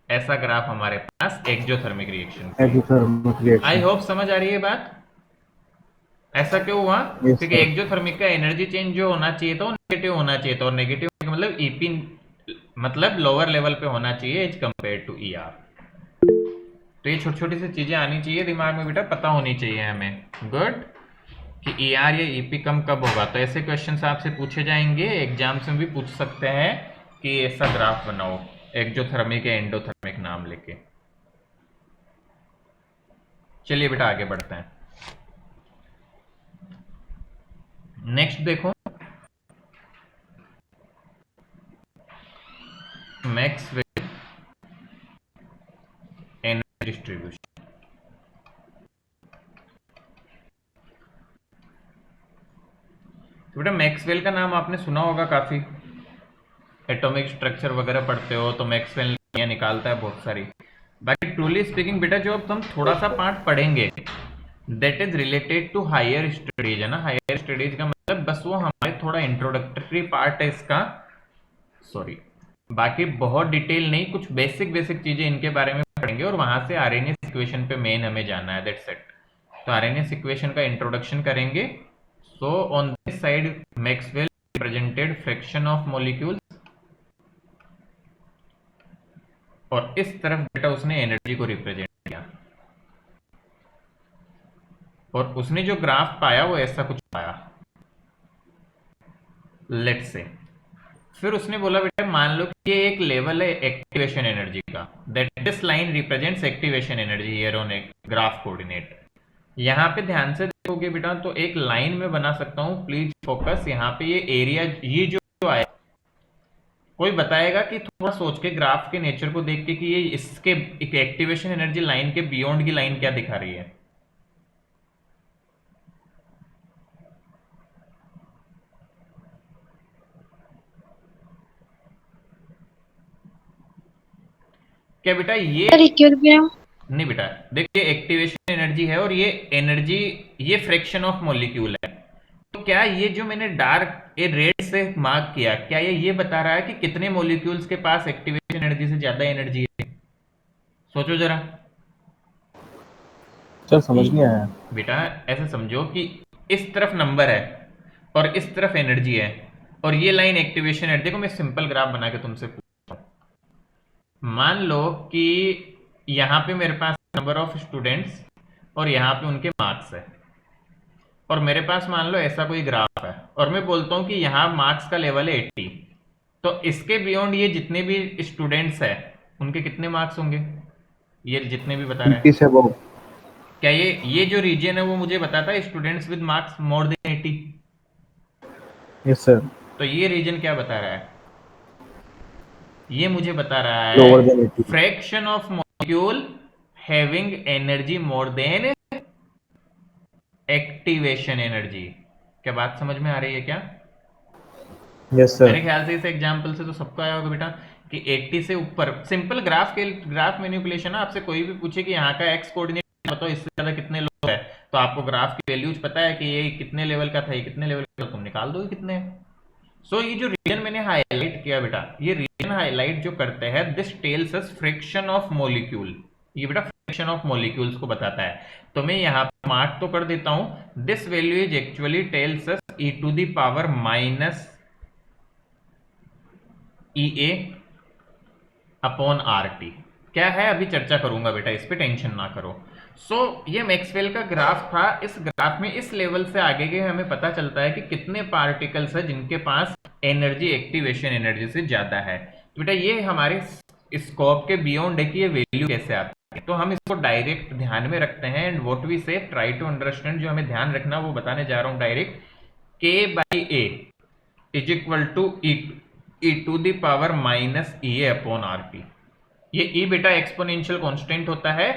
ऐसा ग्राफ हमारे पास एक्सोथर्मिक रिएक्शन के लिए। एक्सोथर्मिक आई रिएक्शन। होप समझ आ रही है बात। ऐसा क्यों हुआ? यस क्योंकि सर। एक्सोथर्मिक का एनर्जी चेंज जो होना चाहिए था वो नेगेटिव होना चाहिए था, और नेगेटिव मतलब ईपी मतलब लोअर लेवल पे होना चाहिए as compare to E R. तो ये छोटी छोटी सी चीजें आनी चाहिए दिमाग में बेटा, पता होनी चाहिए हमें। गुड। कि ई आर या ईपी कम कब होगा। तो ऐसे क्वेश्चन आपसे पूछे जाएंगे, एग्जाम्स में भी पूछ सकते हैं कि ऐसा ग्राफ बनाओ एक्सोथर्मिक या एंडोथर्मिक नाम लेके। चलिए बेटा आगे बढ़ते हैं। नेक्स्ट देखो, मैक्सवेल एनर्जी डिस्ट्रीब्यूशन। तो बेटा मैक्सवेल का नाम आपने सुना होगा काफी, एटॉमिक स्ट्रक्चर वगैरह पढ़ते हो तो मैक्सवेल निकालता है बहुत सारी। बाकी ट्रूली स्पीकिंग बेटा जो अब हम थोड़ा सा पार्ट पढ़ेंगे that is related to higher studies, है ना। हायर स्टडीज का मतलब बस वो हमारे थोड़ा इंट्रोडक्टरी पार्ट है इसका, सॉरी। बाकी बहुत डिटेल नहीं, कुछ बेसिक बेसिक चीजें इनके बारे में पढ़ेंगे और वहां से आरएनएस इक्वेशन पे मेन हमें जाना है, दैट्स इट। तो आरएनएस इक्वेशन का इंट्रोडक्शन करेंगे। So on this side Maxwell represented fraction of molecules, और इस तरफ बेटा उसने एनर्जी को रिप्रेजेंट किया, और उसने जो ग्राफ पाया वो ऐसा कुछ पाया, लेट्स से। फिर उसने बोला बेटा मान लो कि ये एक लेवल है एक्टिवेशन एनर्जी का, that this line represents activation energy here on a graph coordinate. यहाँ पे ध्यान से देखोगे बेटा तो एक लाइन में बना सकता हूँ, प्लीज फोकस। यहाँ पे ये एरिया, ये जो आया, कोई बताएगा कि थोड़ा सोच के ग्राफ के नेचर को देख के कि ये इसके एक एक्टिवेशन एनर्जी लाइन के बियॉन्ड की लाइन क्या दिखा रही है? क्या बेटा ये? Sir equilibrium. नहीं बेटा, देखिए एक्टिवेशन एनर्जी है और ये एनर्जी, ये फ्रैक्शन ऑफ मॉलिक्यूल है। तो क्या ये जो मैंने डार्क ये रेड से मार्क किया, क्या ये बता रहा है कि कितने मॉलिक्यूल्स के पास एक्टिवेशन एनर्जी से ज्यादा एनर्जी है? सोचो जरा। सर समझ नहीं आया। बेटा ऐसे समझो कि इस तरफ नंबर है और इस तरफ एनर्जी है, और ये लाइन एक्टिवेशन एनर्जी। देखो मैं सिंपल ग्राफ बना के तुमसे पूछता हूं। मान लो कि यहाँ पे मेरे पास नंबर ऑफ स्टूडेंट्स और यहाँ पे उनके मार्क्स है, और मेरे पास मान लो ऐसा कोई ग्राफ है, और मैं बोलता हूँ कि यहाँ मार्क्स का लेवल है 80। तो इसके बियॉन्ड ये जितने भी स्टूडेंट्स है उनके कितने मार्क्स होंगे? ये जितने भी बता रहे हैं, 80 से अबव। क्या ये जो रीजन है वो मुझे बताता है students with marks more than 80? Yes sir. तो ये रीजन क्या बता रहा है? ये मुझे बता रहा लोअर है than 80। Fraction of molecule having energy more than activation energy. क्या बात समझ में आ रही है क्या? यस मेरे सर। ख्याल से इस एग्जांपल से तो सबको आया होगा बेटा कि 80 से ऊपर सिंपल ग्राफ मैनिपुलेशन है। आपसे कोई भी पूछे कि यहाँ का एक्स कोऑर्डिनेट बताओ इससे ज्यादा कितने लोग है, तो आपको ग्राफ की वैल्यूज पता है कि ये कितने लेवल का था, ये कितने लेवल का, तुम निकाल दोगे कितने है। सो ये जो रीजन मैंने हाईलाइट किया बेटा, ये रीजन हाईलाइट जो करते हैं, this tells us friction of molecule, ये बेटा फ्रिक्शन ऑफ मॉलिक्यूल्स को बताता है। तो मैं यहाँ पर मार्क तो कर देता हूं, this value is actually tells us e to the power minus E A upon R T. क्या है अभी चर्चा करूंगा बेटा, इस पे टेंशन ना करो। ये मैक्सवेल का ग्राफ था। इस ग्राफ में इस लेवल से आगे के हमें पता चलता है कि कितने पार्टिकल्स है जिनके पास एनर्जी, एक्टिवेशन एनर्जी से ज्यादा है। तो बेटा ये हमारे स्कोप के बियॉन्ड है कि ये वैल्यू कैसे आता है, तो हम इसको डायरेक्ट ध्यान में रखते हैं। एंड व्हाट वी से ट्राई टू अंडरस्टैंड, जो हमें ध्यान रखना वो बताने जा रहा हूं direct. K by A is equal to e to the power minus E A upon R T. ये ई बेटा एक्सपोनेंशियल कांस्टेंट होता है,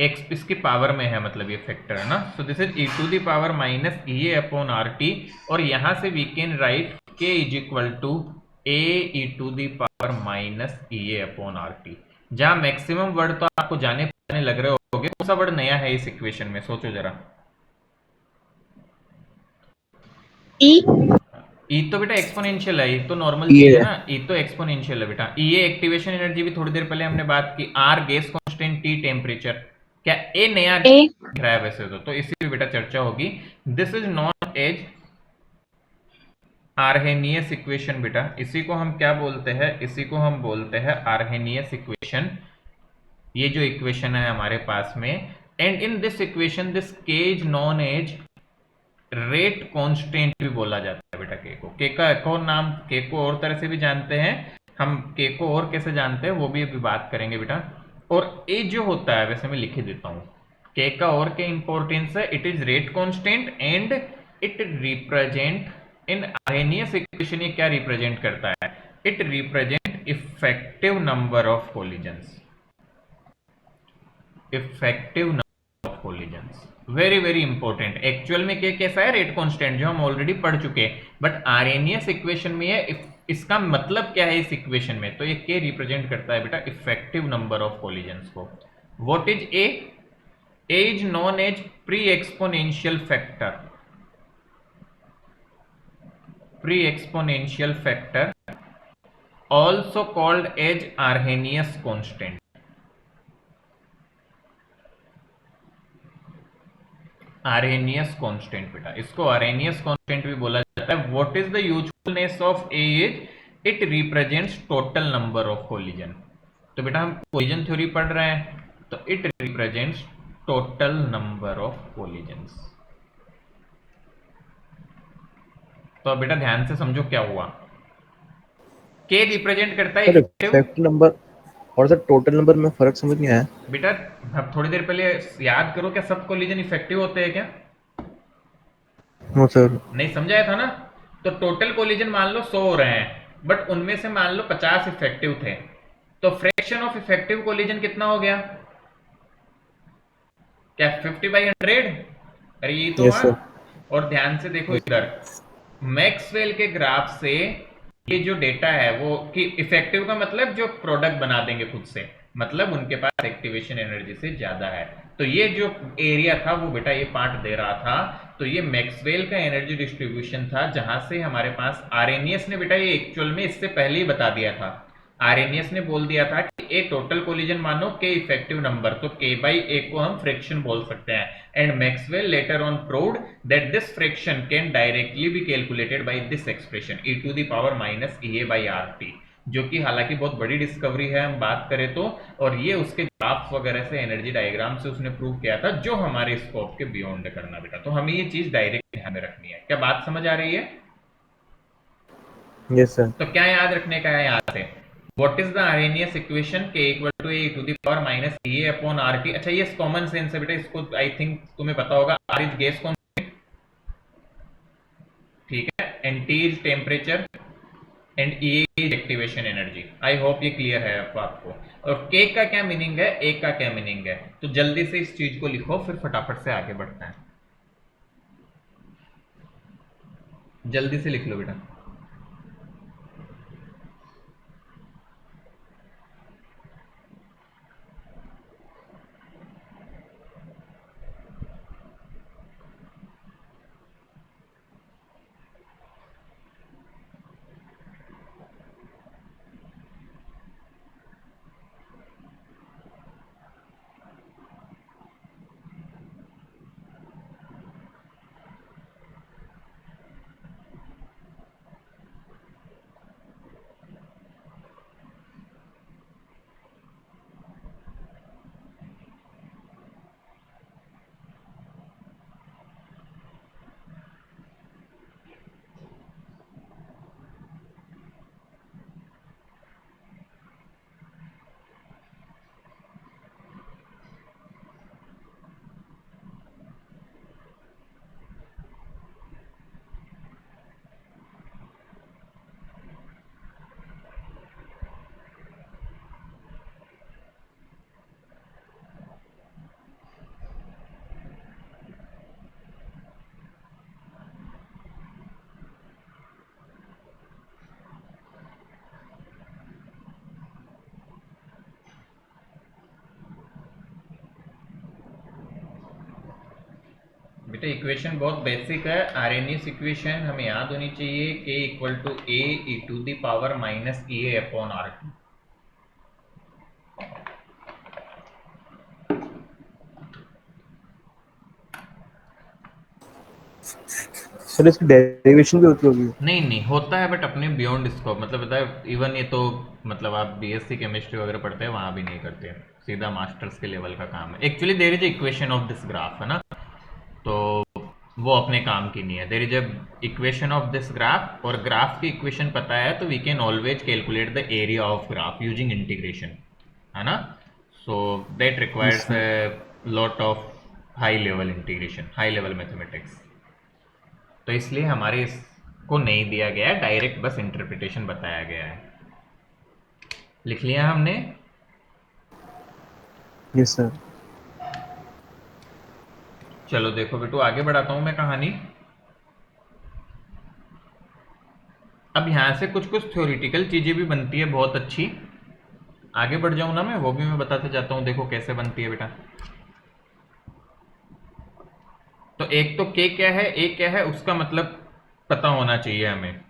एक्स इसकी पावर में है, मतलब ये फैक्टर है ना। So this is e to the power minus E A upon R T. और यहां से we can write K is equal to A e to the power minus E A upon R T. जहां maximum word तो आपको जाने पहचाने लग रहे होगे, कौन सा वर्ड नया है इस इक्वेशन में, सोचो जरा। E. ई तो बेटा एक्सपोनेंशियल है, ई तो नॉर्मल चीज है ये ना, ई तो एक्सपोनेंशियल है बेटा। ई एक्टिवेशन एनर्जी भी थोड़ी देर पहले हमने बात की, R gas constant, T temperature. क्या ए नया A. दिख रहा है वैसे तो इसी पे बेटा चर्चा होगी। This is known as Arrhenius equation बेटा। इसी को हम क्या बोलते हैं, इसी को हम बोलते हैं आर्हेनियस इक्वेशन। ये जो इक्वेशन है हमारे पास में, and in this equation this K is known as rate constant भी बोला जाता है बेटा। के का एक और नाम, के को और तरह से भी जानते हैं हम, के को और कैसे जानते हैं वो भी अभी बात करेंगे बेटा। और ए जो होता है, वैसे मैं लिख ही देता हूं, के का और के इंपॉर्टेंस है, it is rate constant and it represent in Arrhenius equation. ये क्या रिप्रेजेंट करता है, it represent effective number of collisions, effective number of collisions. Very very important. Actual में के कैसा है, रेट कांस्टेंट, जो हम ऑलरेडी पढ़ चुके हैं, बट आर्हेनियस इक्वेशन में है। इसका मतलब क्या है इस इक्वेशन में, तो ये के रिप्रेजेंट करता है बेटा इफेक्टिव नंबर ऑफ कोलिजन्स को। What is A, A is known as pre exponential factor, pre exponential factor also called as Arrhenius constant. Arrhenius constant बेटा, इसको आर्हेनियस कांस्टेंट भी बोला जाता है। What is the usefulness of A is it represents total number of collision. तो बेटा हम collision theory पढ़ रहे हैं, तो it represents total number of collisions. तो बेटा ध्यान से समझो क्या हुआ, के रिप्रेजेंट करता है सर इफेक्टिव। इफेक्ट नंबर और सर टोटल नंबर में फर्क समझ नहीं आया। बेटा अब थोड़ी देर पहले याद करो, क्या सब कोलिजन इफेक्टिव होते हैं क्या? No sir. नहीं समझाया था ना। तो टोटल कोलिजन मान लो 100 हो रहे हैं, बट उनमें से मान लो 50 इफेक्टिव थे, तो फ्रैक्शन ऑफ इफेक्टिव कोलिजन कितना हो गया, क्या 50/100? अरे ये तो यस हुआ। सर। और ध्यान से देखो इधर, मैक्सवेल के ग्राफ से ये जो डेटा है वो, कि इफेक्टिव का मतलब जो प्रोडक्ट बना देंगे खुद से, मतलब उनके पास एक्टिवेशन एनर्जी से ज्यादा है। तो ये जो एरिया था वो बेटा ये पार्ट दे रहा था। तो ये मैक्सवेल का एनर्जी डिस्ट्रीब्यूशन था, जहां से हमारे पास आर्हेनियस ने बेटा ये एक्चुअल में इससे पहले ही बता दिया था। आर्हेनियस ने बोल दिया था कि ए टोटल कोलिजन मानो के इफेक्टिव नंबर, तो के बाई ए को हम फ्रिक्शन बोल सकते हैं। And Maxwell later on proved that this fraction can directly be calculated by this expression e to the power minus E A by R T, जो कि हालांकि बहुत बड़ी डिस्कवरी है हम बात करें तो। और ये उसके ग्राफ्स वगैरह से, एनर्जी डायग्राम से उसने प्रूव किया था, जो हमारे स्कोप के बियॉन्ड करना बेटा। तो हमें ये चीज डायरेक्ट ध्यान में रखनी है। क्या बात समझ आ रही है? Yes sir. तो क्या याद रखने का है यहाँ से, what is the Arrhenius equation, K equal to A to the power minus E A upon R T. अच्छा ये कॉमन सेंस है बेटा, इसको आई थिंक तुम्हें पता होगा। आर इज गैस कांस्टेंट, ठीक है, and T is temperature and E is activation energy. I hope ये क्लियर है आपको। और के का क्या मीनिंग है, ए का क्या मीनिंग है, तो जल्दी से इस चीज को लिखो, फिर फटाफट से आगे बढ़ते हैं। जल्दी से लिख लो बेटा। बेटा इक्वेशन बहुत बेसिक है, आर्हेनियस इक्वेशन हमें याद होनी चाहिए, k equal to A e to the power minus E A upon R T. Sir इसकी डेरिवेशन भी होती होगी? नहीं नहीं होता है, बट अपने बियॉन्ड स्कोप, मतलब बता इवन ये तो मतलब आप बीएससी केमिस्ट्री वगैरह पढ़ते हैं वहां भी नहीं करते हैं, सीधा मास्टर्स के लेवल का काम है। Actually there is equation of this graph है ना, तो वो अपने काम की नहीं है। There is a equation of this graph, और ग्राफ की इक्वेशन पता है तो we can always calculate the area of graph using integration, है ना। So that yes requires sir. A lot of high level integration, high level mathematics. तो इसलिए हमारे इसको नहीं दिया गया है, डायरेक्ट बस इंटरप्रिटेशन बताया गया है। लिख लिया हमने। Yes sir. चलो देखो बेटू आगे बढ़ाता हूं मैं कहानी। अब यहां से कुछ कुछ थ्योरेटिकल चीजें भी बनती है बहुत अच्छी। आगे बढ़ जाऊं ना मैं, वो भी मैं बताते जाता हूं, देखो कैसे बनती है बेटा। तो एक तो के क्या है, ए क्या है, उसका मतलब पता होना चाहिए हमें।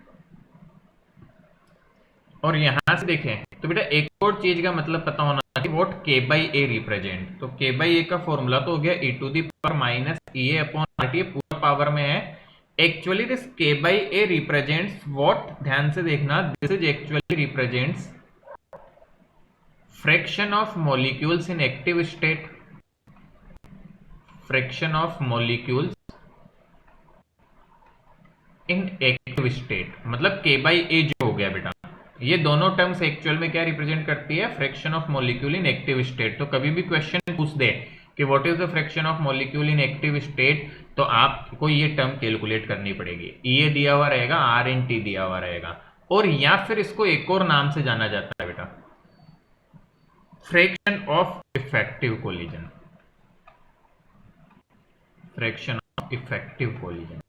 और यहां से देखें तो बेटा एक और चीज का मतलब पता होना चाहिए, वॉट के बाई ए रिप्रेजेंट। तो के बाई ए का फॉर्मूला तो हो गया E to the power minus E A upon R T, पूरा पावर में है। Actually this K by A represents what, ध्यान से देखना, this is actually represents fraction of molecules in active state, fraction of molecules in active state, मतलब K by ए जो हो गया बेटा, ये दोनों टर्म्स एक्चुअल में क्या रिप्रेजेंट करती है, fraction of molecule in active state. तो कभी भी क्वेश्चन पूछ दे कि what is the fraction of molecule in active state, तो आपको ये टर्म कैलकुलेट करनी पड़ेगी। ये दिया हुआ रहेगा, आर एन टी दिया हुआ रहेगा, और या फिर इसको एक और नाम से जाना जाता है बेटा, fraction of effective collision, fraction of effective collision.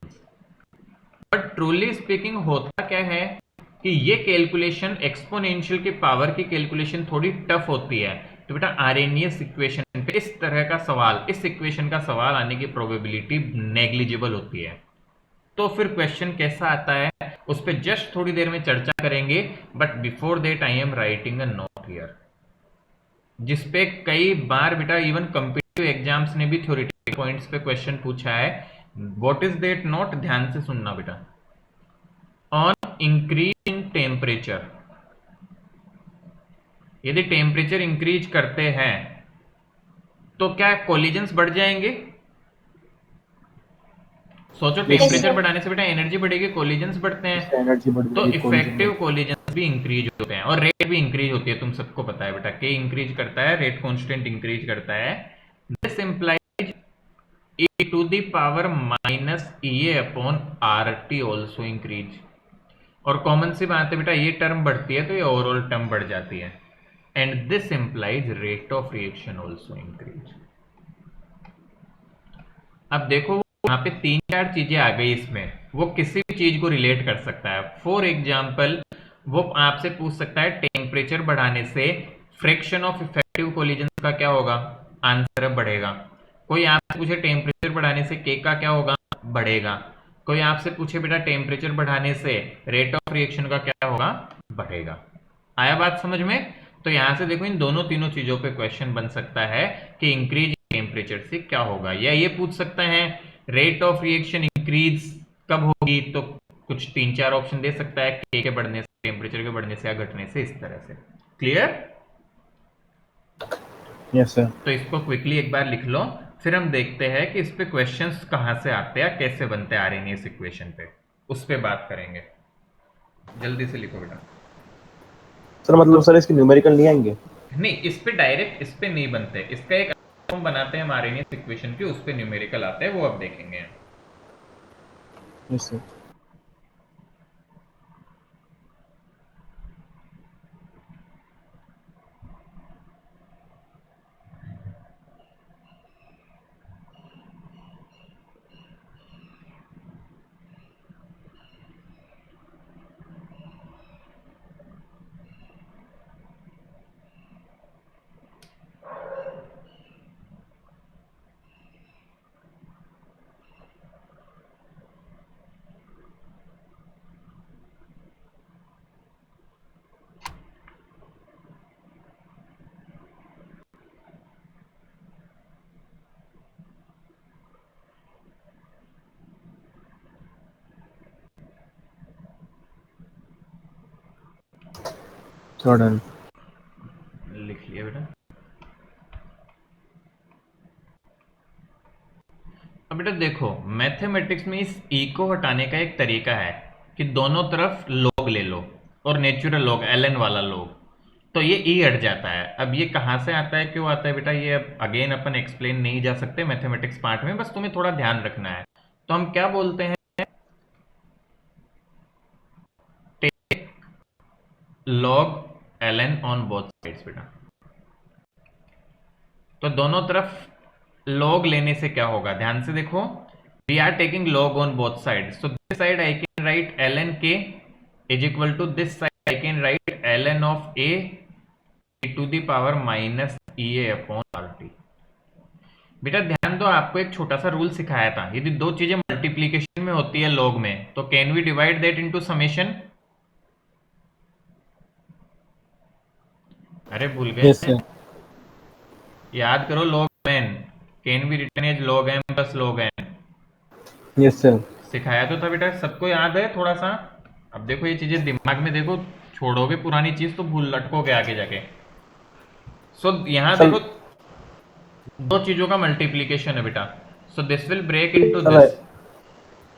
But truly speaking होता क्या है कि ये कैलकुलेशन एक्सपोनेंशियल के पावर की कैलकुलेशन थोड़ी टफ होती है। तो बेटा आर्हेनियस इक्वेशन पे इस तरह का सवाल, इस इक्वेशन का सवाल आने की प्रोबेबिलिटी नेग्लिजिबल होती है। तो फिर क्वेश्चन कैसा आता है उस पर जस्ट थोड़ी देर में चर्चा करेंगे, but before that I am writing a note here, जिसपे कई बार बेटा इवन कॉम्पिटिटिव एग्जाम्स ने भी थ्योरेटिकल पॉइंट्स पे क्वेश्चन पूछा है। व्हाट इज दैट नोट, ध्यान से सुनना बेटा। ऑन इंक्रीज इन टेम्परेचर, यदि टेम्परेचर इंक्रीज करते हैं तो क्या कोलिजन्स बढ़ जाएंगे? सोचो yes yes sir. Temperature sir. बढ़ाने से बेटा एनर्जी बढ़ेगी, कोलिजन्स बढ़ते इससे हैं, एनर्जी बढ़ तो जाएगी, कोलिजन इफेक्टिव बढ़ कोलिजन्स भी इंक्रीज होते हैं और रेट भी इंक्रीज होती है। तुम सबको पता है बेटा, के इंक्रीज करता है, रेट कांस्टेंट इंक्रीज करता है। This implies e to the power minus ea upon R T also increase. और कॉमन सी बात है बेटा, ये टर्म बढ़ती है तो ये ओवरऑल टर्म बढ़ जाती है, and this implies rate of reaction also increase. अब देखो यहाँ पे तीन चार चीजें आ गई इसमें, वो किसी भी चीज को रिलेट कर सकता है। फॉर एग्जाम्पल वो आपसे पूछ सकता है टेम्परेचर बढ़ाने से फ्रैक्शन ऑफ इफेक्टिव कोलिजन का क्या होगा, आंसर बढ़ेगा। कोई आपसे पूछे टेम्परेचर बढ़ाने से के का क्या होगा, बढ़ेगा। कोई आपसे पूछे बेटा टेम्परेचर बढ़ाने से रेट ऑफ रिएक्शन का क्या होगा, बढ़ेगा। आया बात समझ में? तो यहां से देखो इन दोनों तीनों चीजों पे क्वेश्चन बन सकता है कि इंक्रीज टेम्परेचर से क्या होगा, या ये पूछ सकते हैं रेट ऑफ रिएक्शन इंक्रीज कब होगी, तो कुछ तीन चार ऑप्शन दे सकता है, के बढ़ने से, टेम्परेचर के बढ़ने से या घटने से, इस तरह से। क्लियर? Yes sir. तो इसको क्विकली एक बार लिख लो, फिर हम देखते हैं कि इस पे क्वेश्चंस कहां से आते हैं, कैसे बनते हैं आरएनएस इक्वेशन पे, उस पे बात करेंगे। जल्दी से लिखो बेटा। सर मतलब सर इसके न्यूमेरिकल नहीं आएंगे? नहीं, इस पे डायरेक्ट इस पे नहीं बनते, इसका एक हम बनाते हैं हम आरएनएस इक्वेशन की, उस पे न्यूमेरिकल आते हैं, वो अब देखेंगे। Yes sir. So done. लिख लिया बेटा। अब बेटा देखो, मैथमेटिक्स में इस ई को हटाने का एक तरीका है कि दोनों तरफ log ले लो और नेचुरल log ln वाला log, तो ये ई हट जाता है। अब ये कहाँ से आता है, क्यों आता है बेटा, ये अब अगेन अपन एक्सप्लेन नहीं जा सकते मैथमेटिक्स पार्ट में, बस तुम्हें थोड़ा ध्यान रखना है। तो हम क्या बोलते हैं, take log ln on both sides बेटा। तो दोनों तरफ log लेने से क्या होगा, ध्यान से देखो, we are taking log on both side, so this side I can write ln k is equal to this side I can write ln of a to the power minus E A upon R T. बेटा ध्यान दो, आपको एक छोटा सा rule सिखाया था, यदि दो चीजें मल्टीप्लीकेशन में होती है log में, तो can we divide that into summation. अरे भूल गए, यस सर। याद करो, log n can be written as log m plus log n। Yes sir. सिखाया तो था बेटा, सबको याद है थोड़ा सा। अब देखो ये चीजें दिमाग में देखो, छोड़ोगे पुरानी चीज तो भूल लटकोगे आगे जाके। सो यहां सर देखो, दो चीजों का मल्टीप्लीकेशन है बेटा, so this will break into sir this.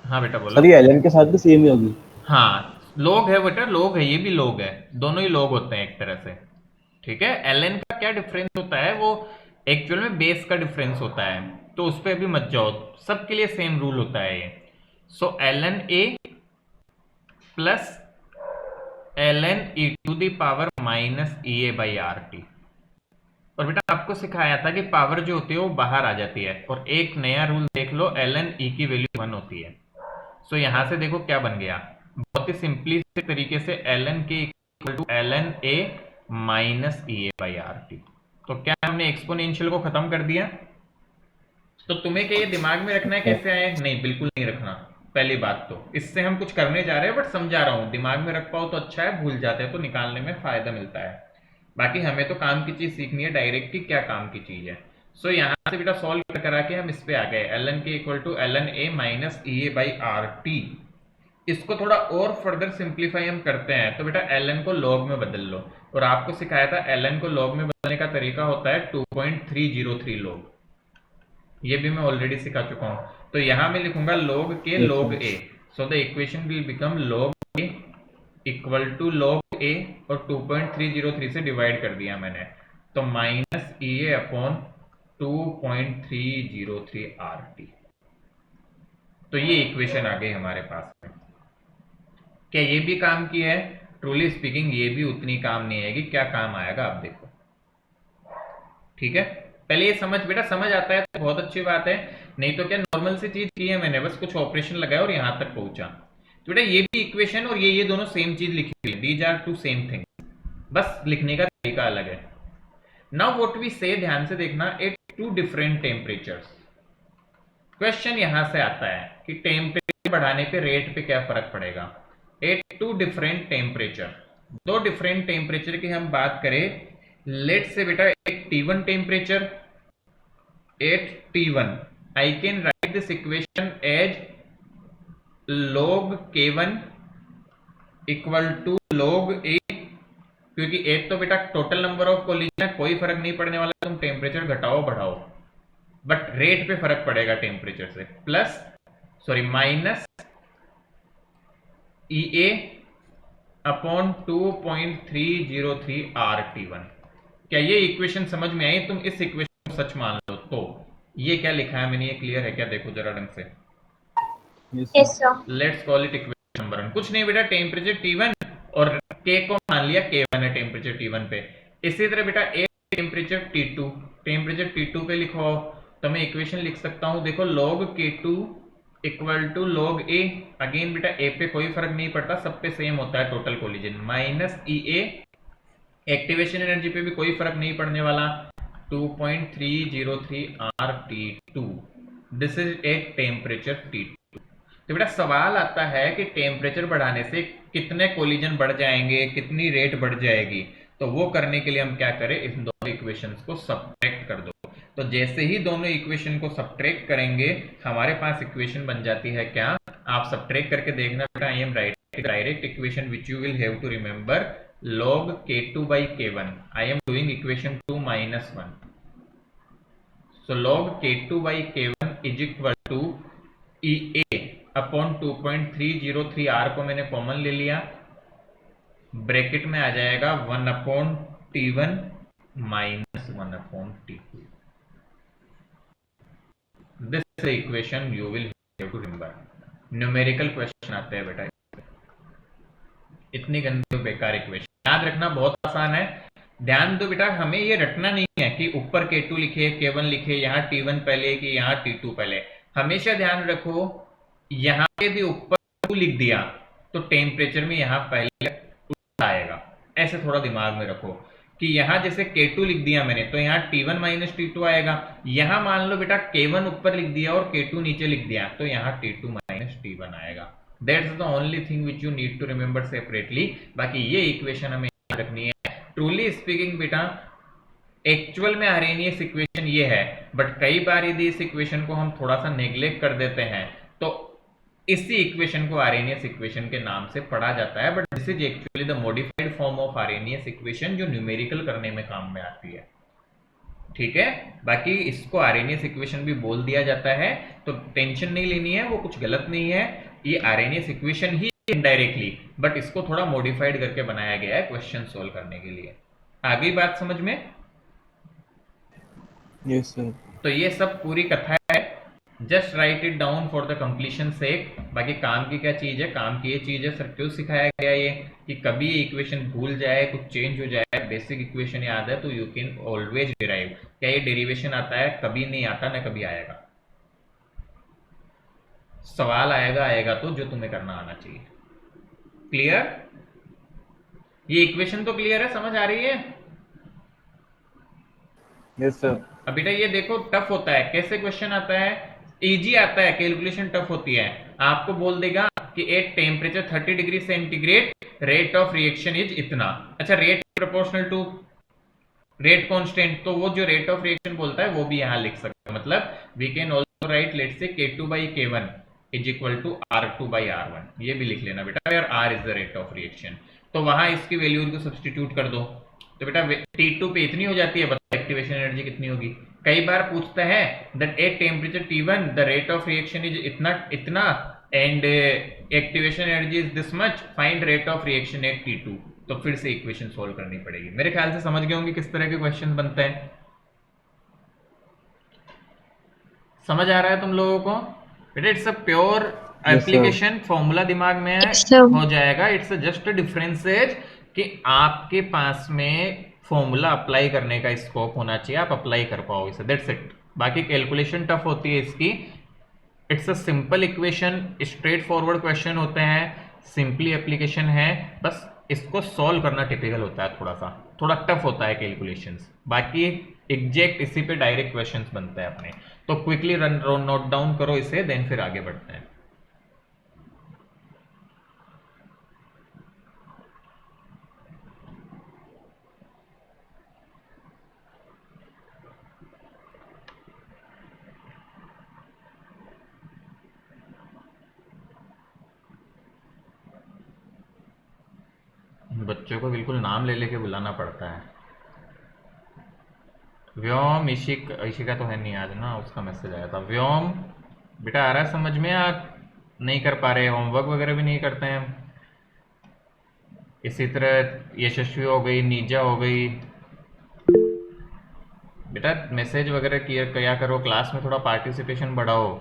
हाँ बेटा बोलो। सर ये एलन के साथ भी सेम ही होगी। हाँ लोग है बेटा, लोग है, ये भी लोग है, दोनों ही लोग होते हैं एक तरह से। ठीक है, एलएन का क्या डिफरेंस होता है, वो एक्चुअल में बेस का डिफरेंस होता है, तो उस पर अभी मत जाओ, सबके लिए सेम रूल होता है ये। So LN A plus LN E to the power minus E A by R T. और बेटा आपको सिखाया था कि पावर जो होती है वो बाहर आ जाती है, और एक नया रूल देख लो, एलएन ई की वैल्यू 1 होती है। सो यहां से देखो क्या बन गया, बहुत ही सिंपली से तरीके से LN K equal to LN A minus E A by R T. तो क्या हमने एक्सपोनेंशियल को खत्म कर दिया। तो तुम्हें क्या ये दिमाग में रखना है कैसे आए, नहीं बिल्कुल नहीं रखना। पहली बात तो इससे हम कुछ करने जा रहे हैं, बट समझा रहा हूं, दिमाग में रख पाओ तो अच्छा है, भूल जाते हैं तो निकालने में फायदा मिलता है। बाकी हमें तो काम की चीज सीखनी है डायरेक्ट की क्या काम की चीज है। सो यहां से बेटा सॉल्व करा के हम इस पे आ गए, LN K equal to LN A minus E A by R T. इसको थोड़ा और फर्दर सिंप्लीफाई हम करते हैं, तो बेटा ln को log में बदल लो, और आपको सिखाया था ln को log में बदलने का तरीका होता है 2.303 log, ये भी मैं ऑलरेडी सिखा चुका हूं। तो यहां मैं लिखूंगा log के log a, so the equation will become log a equal to log a, और 2.303 से डिवाइड कर दिया मैंने, तो minus E A upon 2.303 are T. तो ये इक्वेशन आ गई हमारे पास में। क्या ये भी काम की है, ट्रूली स्पीकिंग ये भी उतनी काम नहीं आएगी, क्या काम आएगा आप देखो। ठीक है, पहले ये समझ बेटा, समझ आता है तो बहुत अच्छी बात है, नहीं तो क्या नॉर्मल सी चीज की है मैंने, बस कुछ ऑपरेशन लगाया और यहां तक पहुंचा। तो बेटा ये भी इक्वेशन और ये दोनों सेम चीज लिखी हुई है, these are two same thing, बस लिखने का तरीका अलग है। नाउ व्हाट वी से, ध्यान से देखना, at two different temperatures. Question यहां से आता है कि टेम्परेचर बढ़ाने पे रेट पे क्या फर्क पड़ेगा। एट टू डिफरेंट टेम्परेचर, दो डिफरेंट टेम्परेचर की हम बात करें, लेट से बेटा एक T1 temperature, at T1 I can write this equation as log K1 equal to log A, क्योंकि एक तो बेटा टोटल नंबर ऑफ कोलिजन है, कोई फर्क नहीं पड़ने वाला, तुम टेम्परेचर घटाओ बढ़ाओ, बट रेट पे फर्क पड़ेगा टेम्परेचर से, plus sorry minus E A upon 2.303 R T one. क्या ये इक्वेशन समझ में आई, तुम इस इक्वेशन को सच मान लो तो ये क्या लिखा है मैंने, ये क्लियर है क्या, देखो जरा ढंग से। Yes sir. Let's call it equation number 1। कुछ नहीं बेटा, टेम्परेचर T1 और K को मान लिया K1 है टेम्परेचर T1 पे। इसी तरह बेटा a temperature T2, temperature T2 पे लिखो, तो मैं इक्वेशन लिख सकता हूं, देखो log K2 equal to log A, again बेटा A पे कोई फर्क नहीं पड़ता, सब पे सेम होता है टोटल कोलिजन, माइनस ई ए, एक्टिवेशन एनर्जी पे भी कोई फर्क नहीं पड़ने वाला, 2.303 आर T2, दिस इज एक टेम्परेचर T2। तो बेटा सवाल आता है कि टेम्परेचर बढ़ाने से कितने कोलिजन बढ़ जाएंगे, कितनी रेट बढ़ जाएगी, तो वो करने के लिए हम क्या करें, इन दोनों इक्वेशंस को सब्ट्रैक्ट कर दो। तो जैसे ही दोनों इक्वेशन को सब्ट्रैक्ट करेंगे हमारे पास इक्वेशन बन जाती है क्या, आप सब्ट्रैक्ट करके देखना बेटा, I am write direct equation which you will have to remember log k2 by k1. I am doing equation 2 minus 1. So log k2 by k1 is equal to EA upon 2.303 R को मैंने common ले लिया, bracket में आ जाएगा 1 upon T1 minus 1 upon T2. This is the equation you will have to remember. Numerical question आते हैं बेटा, इतनी गंदी बेकार इक्वेशन याद रखना बहुत आसान है. ध्यान दो बेटा, हमें ये रटना नहीं है कि ऊपर K2 लिखे K1 लिखे, यहाँ T1 पहले कि यहाँ T2 पहले. हमेशा ध्यान रखो यहाँ पे भी ऊपर 2 लिख दिया तो टेम्परेचर में यहाँ पहले आएगा. ऐसे थोड़ा दिमाग में रखो कि यहाँ जैसे K2 लिख दिया मैंने तो यहाँ T1 माइनस T2 आएगा. यहाँ मान लो बेटा K1 ऊपर लिख दिया और K2 नीचे लिख दिया तो यहाँ T2 माइनस T1 आएगा. That's the only thing which you need to remember separately. बाकी ये इक्वेशन हमें याद रखनी है. ट्रूली स्पीकिंग बेटा, एक्चुअल में अरेनियस इक्वेशन ये है, बट कई बार यदि इस इक्वेशन को हम थोड़ा सा नेग्लेक्ट कर देते हैं तो इसी इक्वेशन को अरेनियस इक्वेशन के नाम से पढ़ा जाता है. But this is actually the modified form of Arrhenius equation जो न्यूमेरिकल करने में काम में आती है. ठीक है, बाकी इसको अरेनियस इक्वेशन भी बोल दिया जाता है तो टेंशन नहीं लेनी है, वो कुछ गलत नहीं है. ये Arrhenius equation he indirectly, but इसको थोड़ा मॉडिफाइड करके बनाया गया है क्वेश्चन सोल्व करने के लिए. आ गई बात समझ में? Yes sir. तो ये सब पूरी कथा है. Just write it down for the completion sake. बाकी काम की क्या चीज है, काम की ये चीज है. सर क्यों सिखाया गया ये कि कभी ये इक्वेशन भूल जाए, कुछ चेंज हो जाए, बेसिक इक्वेशन याद है तो यू कैन ऑलवेज डिराइव. क्या ये डेरिवेशन आता है? कभी नहीं आता, ना कभी आएगा. सवाल आएगा तो जो तुम्हें करना आना चाहिए. क्लियर? ये इक्वेशन तो क्लियर है, समझ आ रही है? Yes sir. अब बेटा ये देखो, टफ होता है. कैसे क्वेश्चन आता है? इजी आता है, कैलकुलेशन टफ होती है. आपको बोल देगा कि at temperature 30 degree centigrade rate of reaction is इतना. अच्छा, rate proportional to rate constant, तो वो जो रेट ऑफ रिएक्शन बोलता है वो भी यहां लिख सकते हैं. मतलब we can also write let's say K2 by K1 is equal to R2 by R1. ये भी लिख लेना बेटा, और R is the rate of reaction. तो वहां इसकी वैल्यू को सब्स्टिट्यूट कर दो तो बेटा T2 पे इतनी हो जाती है. बताओ एक्टिवेशन एनर्जी कितनी होगी? कई बार पूछता है that at temperature T1 the rate of reaction is इतना इतना and activation energy is this much, find rate of reaction at T2. तो फिर से इक्वेशन सोल्व करनी पड़ेगी. मेरे ख्याल से समझ गए होंगे किस तरह के क्वेश्चन बनते हैं. समझ आ रहा है तुम लोगों को? बेटा it's a pure application. Formula दिमाग में है, Yes, sir. हो जाएगा. इट्स जस्ट अ डिफरेंसेज कि आपके पास में फॉर्मूला अप्लाई करने का स्कोप होना चाहिए, आप अप्लाई कर पाओ इसे. That's it. बाकी कैलकुलेशन टफ होती है इसकी. It's a simple equation, straight forward question होते हैं, सिंपली एप्लीकेशन है. बस इसको सॉल्व करना टिपिकल होता है, थोड़ा टफ होता है कैलकुलेशंस. बाकी एग्जैक्ट इसी पे डायरेक्ट क्वेश्चंस बनते हैं अपने. तो क्विकली नोट डाउन करो इसे, देन फिर आगे बढ़ते हैं. बच्चों को बिल्कुल नाम ले लेके बुलाना पड़ता है. व्योम, इशिका तो है नहीं आज ना, उसका मैसेज आया था. व्योम बेटा आ रहा है समझ में? आप नहीं कर पा रहे, होमवर्क वगैरह भी नहीं करते हैं. इसी तरह यशस्वी हो गई, नीजा हो गई. बेटा मैसेज वगैरह किया करो, क्लास में थोड़ा पार्टिसिपेशन बढ़ाओ.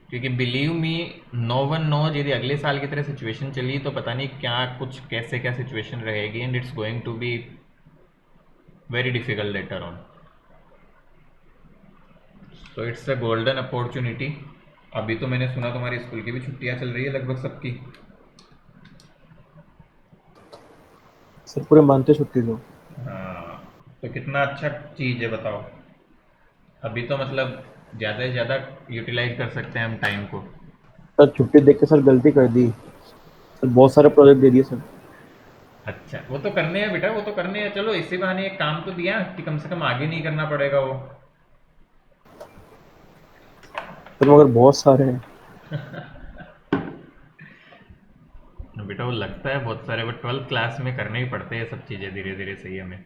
क्योंकि believe me, no one knows यदि अगले साल की तरह सिचुएशन चली तो पता नहीं क्या कुछ कैसे क्या सिचुएशन रहेगी. And it's going to be very difficult later on. So it's a golden opportunity. अभी तो मैंने सुना तुम्हारी स्कूल की भी छुट्टियां चल रही है लगभग सबकी. सर पूरे मानते छुट्टी दो. हाँ, तो कितना अच्छा चीज़ है बताओ. अभी तो मतलब ज़्यादा से ज़्यादा यूटिलाइज कर सकते हैं हम टाइम को. सर छुट्टी देख के सर गलती कर दी सर, बहुत सारे प्रोजेक्ट दे दिए सर. अच्छा, वो तो करने हैं बेटा, वो तो करने हैं. चलो इसी बहाने एक काम तो दिया कि कम से कम आगे नहीं करना पड़ेगा वो. सर मगर बहुत सारे हैं. बेटा वो लगता है बहुत सारे, बट 12th क्लास में करने ही पड़ते हैं सब चीज़ें धीरे धीरे, सही हमें।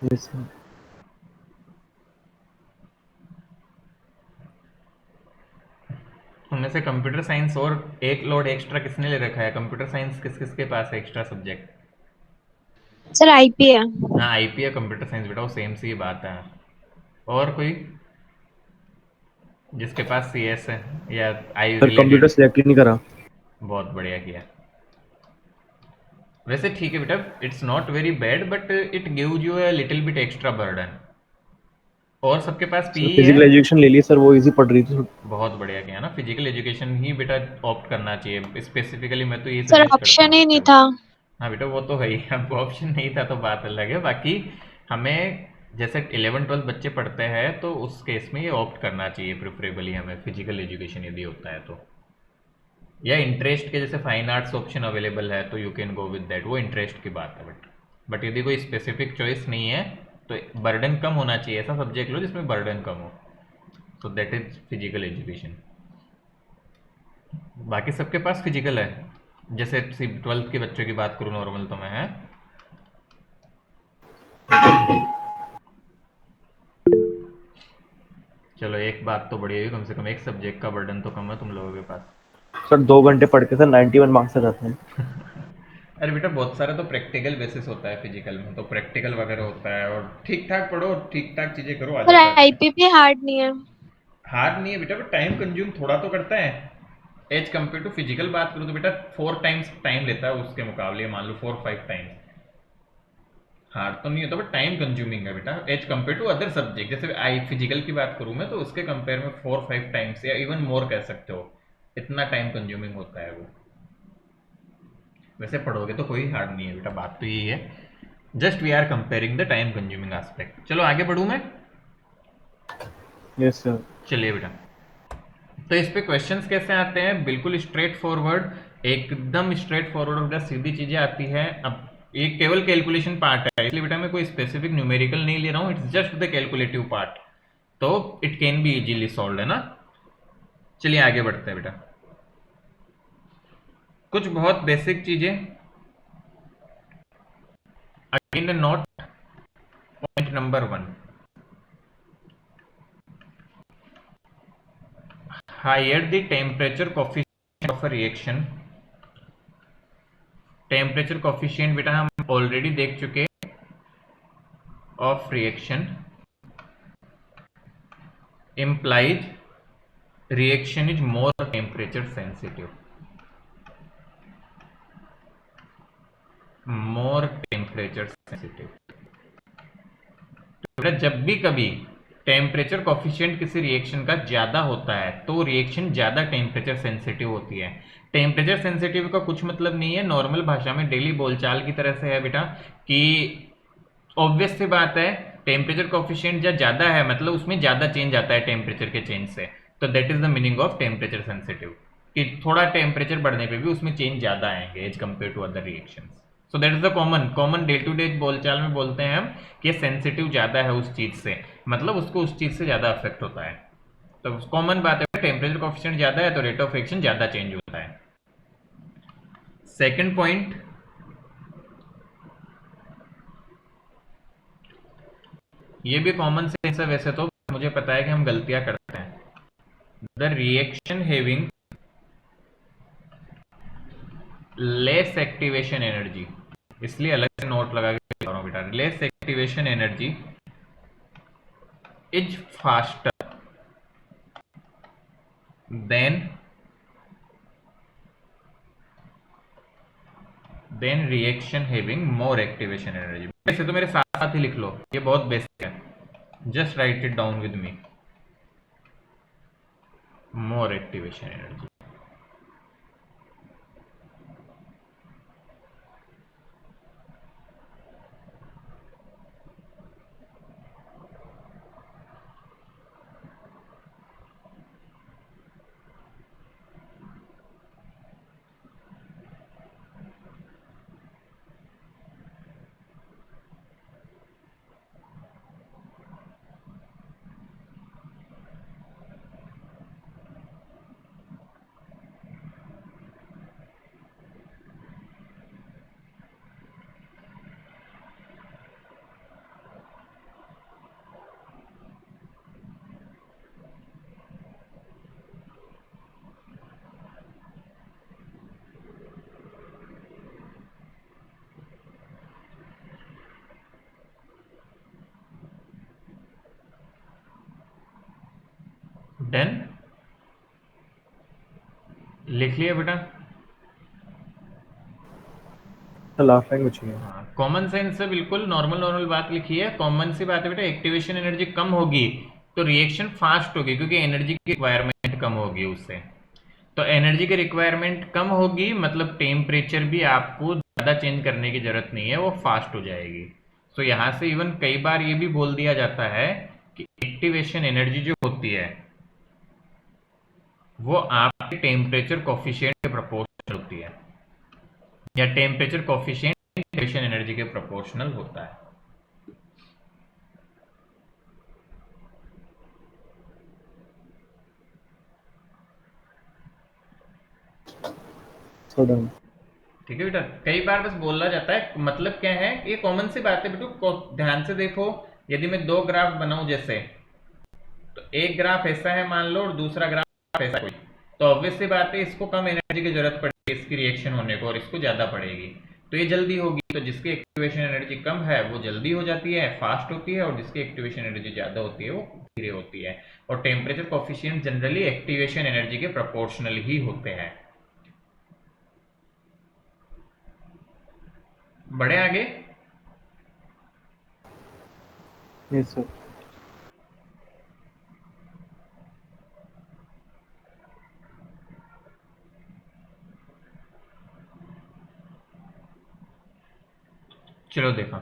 Yes sir. उनमें से कंप्यूटर साइंस और एक लोड एक्स्ट्रा किसने ले रखा है? कंप्यूटर साइंस किस किस के पास है एक्स्ट्रा सब्जेक्ट? सर आईपी है। हाँ आईपी है कंप्यूटर साइंस बेटा, वो सेम सी बात है। और कोई जिसके पास सीएस है या आई सर कंप्यूटर रिलेटेड? सेलेक्ट ही नहीं करा। बहुत बढ़िया किया। वैसे ठीक है बेटा, it's not very bad but it gives you a little bit extra burden. और सबके पास सर पीई है। फिजिकल एजुकेशन ले ली सर, वो इजी पड़ रही थी। बहुत बढ़िया किया ना, फिजिकल एजुकेशन ही बेटा ऑप्ट करना चाहिए स्पेसिफिकली, मैं तो ये सर सजेस्ट करता ऑप्शन हूँ ही नहीं बच्चों था। को। हाँ बेटा वो तो है ही, आपको ऑप्शन नहीं था तो बात अलग है। बाकी हमें जैसे 11 12 बच्चे पढ़ते हैं तो उस केस में ये ऑप्ट करना चाहिए प्रेफरेबली हमें, फिजिकल एजुकेशन यदि होता है तो। या इंटरेस्ट के जैसे फाइन आर्ट्स ऑप्शन अवेलेबल है तो you can go with that, वो इंटरेस्ट की बात है। बट यदि कोई स्पेसिफिक चॉइस नहीं है तो बर्डन कम होना चाहिए, ऐसा सब्जेक्ट लो जिसमें बर्डन कम हो। सो दैट इज फिजिकल एजुकेशन। बाकी सबके पास फिजिकल है, जैसे 12th के बच्चों की बात करूँ नॉर्मल तो मैं है। चलो एक बात तो बढ़िया हुई, कम से कम एक सब्जेक्ट का बर्डन तो कम है तुम लोगों के पास। सर 2 घंटे पढ़ के सर 91 मार्क्स आ जाते हैं। अरे बेटा बहुत सारा तो प्रैक्टिकल बेसिस होता है फिजिकल में, तो प्रैक्टिकल वगैरह होता है और ठीक ठाक पढ़ो, ठीक ठाक चीज़ें करो, आ सर जाता है अच्छा। आईपी भी हार्ड नहीं है। हार्ड नहीं है बेटा, बट टाइम कंज्यूम थोड़ा तो करता है एज कम्पेयर टू फिजिकल। बात करूँ तो बेटा 4 टाइम्स टाइम लेता है उसके मुकाबले, मान लो 4 5 टाइम्स। हार्ड तो नहीं होता बट टाइम कंज्यूमिंग है बेटा as compare to other subject. जैसे आई फिजिकल की बात करूँ मैं तो उसके कंपेयर में 4 5 टाइम्स या इवन मोर कह सकते हो, इतना टाइम कंज्यूमिंग होता है वो। वैसे पढ़ोगे तो कोई हार्ड नहीं है बेटा, बात तो यही है। Just we are comparing the time consuming aspect. चलो आगे बढ़ूँ मैं। Yes sir. चलिए बेटा, तो इस पे क्वेश्चंस कैसे आते हैं? बिल्कुल स्ट्रेट फॉरवर्ड, एकदम स्ट्रेट फॉरवर्ड बेटा, सीधी चीजें आती है। अब ये केवल कैलकुलेशन पार्ट है इसलिए बेटा मैं कोई स्पेसिफिक न्यूमेरिकल नहीं ले रहा हूँ, it's just the calculative part, तो it can be easily solve है ना। चलिए आगे बढ़ते हैं बेटा, कुछ बहुत बेसिक चीजें। Again note point number 1, higher the temperature coefficient of a reaction. Temperature coefficient बेटा हम ऑलरेडी देख चुके, of reaction implies reaction is more temperature sensitive, more temperature sensitive। तो बेटा जब भी कभी टेम्परेचर कोफिशिएंट किसी रिएक्शन का ज्यादा होता है तो रिएक्शन ज्यादा टेम्परेचर सेंसिटिव होती है। टेम्परेचर सेंसिटिव का कुछ मतलब नहीं है, नॉर्मल भाषा में डेली बोलचाल की तरह से है बेटा कि ऑब्वियस सी बात है, टेम्परेचर कोफिशिएंट जब ज्यादा है मतलब उसमें ज्यादा चेंज आता है टेम्परेचर के चेंज से, तो that is the meaning of temperature sensitive, कि थोड़ा टेम्परेचर बढ़ने पे भी उसमें चेंज ज्यादा आएंगे as compare to other reactions. So that is the common common day to day बोलचाल में बोलते हैं हम कि सेंसिटिव ज्यादा है उस चीज से, मतलब उसको उस चीज से ज्यादा अफेक्ट होता है। तो कॉमन बात है, टेम्परेचर कोफिशिएंट ज्यादा है तो रेट ऑफ रिएक्शन ज्यादा चेंज होता है। सेकंड पॉइंट, ये भी कॉमन सेंस है वैसे तो, मुझे पता है कि हम गलतियां करते हैं। The reaction having less activation energy, इसलिए अलग से नोट लगा के लिख रहा हूं बेटा, less activation energy is faster than reaction having more activation energy. वैसे तो मेरे साथ साथ ही लिख लो, ये बहुत बेसिक है, just write it down with me, more activation energy. Done, लिख लिया बेटा। सर लास्ट लाइन बची है। हाँ, कॉमन सेंस से बिल्कुल नॉर्मल नॉर्मल बात लिखी है, कॉमन सी बात है बेटा। एक्टिवेशन एनर्जी कम होगी तो रिएक्शन फास्ट होगी, क्योंकि एनर्जी की रिक्वायरमेंट कम होगी उससे। तो एनर्जी की रिक्वायरमेंट कम होगी मतलब टेम्परेचर भी आपको ज़्यादा चेंज करने की जरूरत नहीं है, वो फास्ट हो जाएगी। तो यहाँ से इवन कई बार ये भी बोल दिया जाता है कि एक्टिवेशन एनर्जी जो होती है वो आपके टेम्परेचर कोफिशिएंट के प्रोपोर्शनल होती है, या टेम्परेचर कोफिशिएंट एक्टिवेशन एनर्जी के प्रोपोर्शनल होता है। So done. ठीक है बेटा, कई बार बस बोला जाता है, मतलब क्या है, ये कॉमन सी बात है बेटू, ध्यान से देखो। यदि मैं दो ग्राफ बनाऊं जैसे, तो एक ग्राफ ऐसा है मान लो और दूसरा ग्राफ ऐसा कोई, तो ऑब्वियस सी बात है इसको कम एनर्जी की जरूरत पड़ेगी इसकी रिएक्शन होने को, और इसको ज्यादा पड़ेगी, तो ये जल्दी होगी। तो जिसकी एक्टिवेशन एनर्जी कम है वो जल्दी हो जाती है, फास्ट होती है, और जिसकी एक्टिवेशन एनर्जी ज्यादा होती है वो धीरे होती है। और temperature coefficient generally activation energy के प्रोपोर्शनल ही होते हैं। बढ़े आगे। Yes sir. चलो देखो,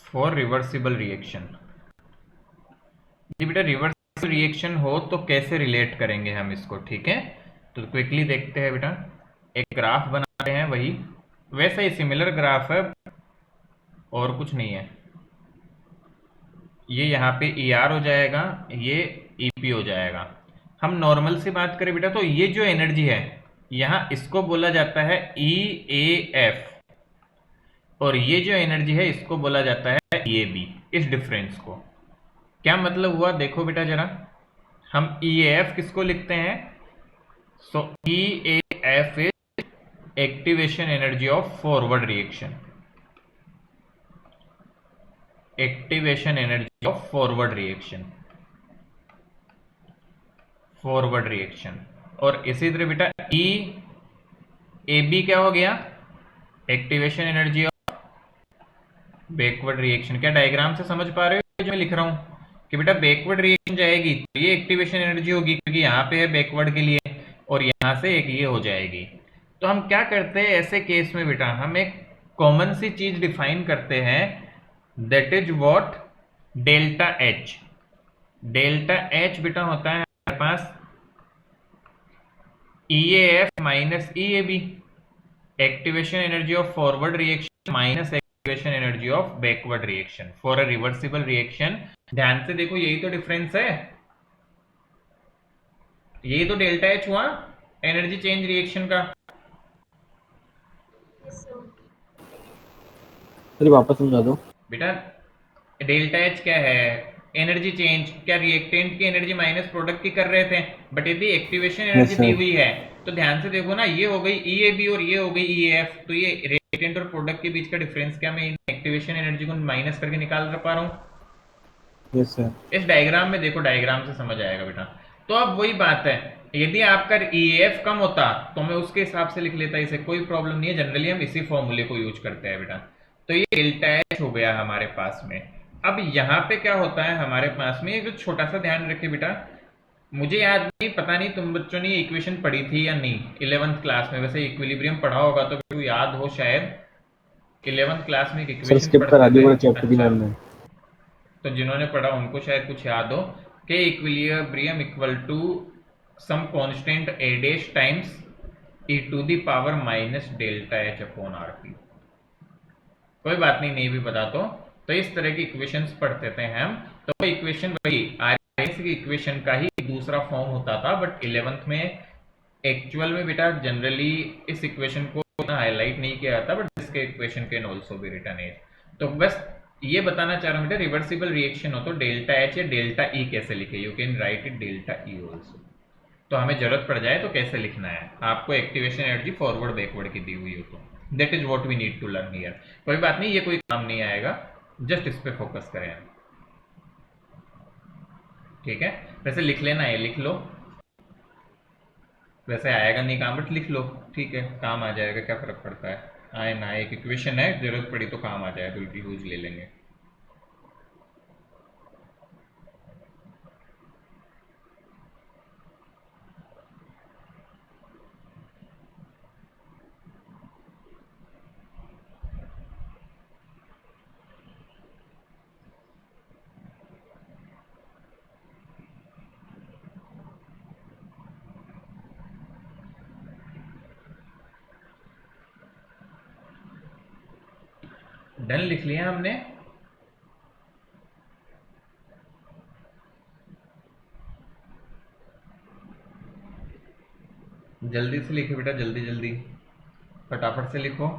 फॉर रिवर्सिबल रिएक्शन, जी बेटा रिवर्सिबल रिएक्शन हो तो कैसे रिलेट करेंगे हम इसको, ठीक है। तो क्विकली देखते हैं बेटा, एक ग्राफ बना रहे हैं, वही वैसा ही सिमिलर ग्राफ है और कुछ नहीं है। ये यहाँ पे ई आर हो जाएगा, ये ई पी हो जाएगा। हम नॉर्मल से बात करें बेटा तो ये जो एनर्जी है यहाँ इसको बोला जाता है ई ए एफ, और ये जो एनर्जी है इसको बोला जाता है ई ए बी। इस डिफरेंस को क्या मतलब हुआ देखो बेटा जरा, हम ई ए एफ किसको लिखते हैं, so E A F is activation energy of forward reaction, activation energy of forward reaction, forward reaction. और इसी तरह बेटा ई ए बी क्या हो गया, activation energy of backward reaction. क्या डायग्राम से समझ पा रहे हो जो मैं लिख रहा हूं, कि बेटा बैकवर्ड रिएक्शन जाएगी तो ये एक्टिवेशन एनर्जी होगी क्योंकि यहाँ पे है बैकवर्ड के लिए, और यहाँ से एक ये हो जाएगी। तो हम क्या करते हैं ऐसे केस में बेटा, हम एक कॉमन सी चीज डिफाइन करते हैं, that is what, delta H. Delta H बेटा होता है हमारे पास E A F minus E A B, activation energy of forward reaction minus activation energy of backward reaction for a reversible reaction. ध्यान से देखो यही तो डिफरेंस है, यही तो डेल्टा एच हुआ एनर्जी चेंज रिएक्शन का। चलिए वापस समझा दो बेटा डेल्टा एच क्या है, एनर्जी चेंज, क्या रिएक्टेंट की एनर्जी माइनस प्रोडक्ट की कर रहे थे, बट यदि एक्टिवेशन एनर्जी दी हुई है तो ध्यान से देखो ना, ये हो गई ई ए बी और ये हो गई ई एफ, तो ये रिएक्टेंट और प्रोडक्ट के बीच का डिफरेंस क्या मैं एक्टिवेशन एनर्जी को माइनस करके निकाल पा रहा हूँ। Yes sir. इस डायग्राम में देखो, डायग्राम से समझ आएगा बेटा। तो अब वही बात है, यदि आपका ई एफ कम होता तो मैं उसके हिसाब से लिख लेता, इसे कोई प्रॉब्लम नहीं है, जनरली हम इसी फॉर्मूले को यूज करते हैं बेटा। तो ये डेल्टा एच हो गया हमारे पास में। अब यहाँ पे क्या होता है हमारे पास में, एक छोटा सा ध्यान रखे बेटा, मुझे याद नहीं, पता नहीं तुम बच्चों ने इक्वेशन पढ़ी थी या नहीं 11th क्लास में, वैसे इक्विलिब्रियम पढ़ा होगा तो याद हो शायद, 11th क्लास में एक सर इक्वेशन स्किप करा दी पूरा पढ़ते थे। चैप्टर की मैम ने। तो जिन्होंने पढ़ा उनको शायद कुछ याद हो कि equilibrium equal to some constant a dash times e to the power minus delta H upon R P. कोई बात नहीं, नहीं भी बता तो इस तरह की इक्वेशंस पढ़ते थे हम। तो वो इक्वेशन वही आरआईएस की इक्वेशन का ही दूसरा फॉर्म होता था, बट 11th में एक्चुअल में बेटा जनरली इस इक्वेशन को हाईलाइट नहीं किया जाता, बट इसके equation can also be written as. तो बस ये बताना चाह रहा हूँ बेटा, रिवर्सिबल रिएक्शन हो तो डेल्टा एच या डेल्टा ई कैसे लिखे, you can write it delta E also. तो हमें जरूरत पड़ जाए तो कैसे लिखना है, आपको एक्टिवेशन एनर्जी फॉरवर्ड बैकवर्ड की दी हुई हो तो। That is what we need to learn here. कोई बात नहीं, ये कोई काम नहीं आएगा, जस्ट इस पे फोकस करें। ठीक है, वैसे लिख लेना, ये लिख लो, वैसे आएगा नहीं काम, बट लिख लो, ठीक है, काम आ जाएगा, क्या फर्क पड़ता है, आए ना, एक इक्वेशन है, जरूरत पड़ी तो काम आ जाए, बिल्कुल यूज ले लेंगे। डन, लिख लिया हमने। जल्दी से लिखो बेटा, जल्दी जल्दी, फटाफट से लिखो।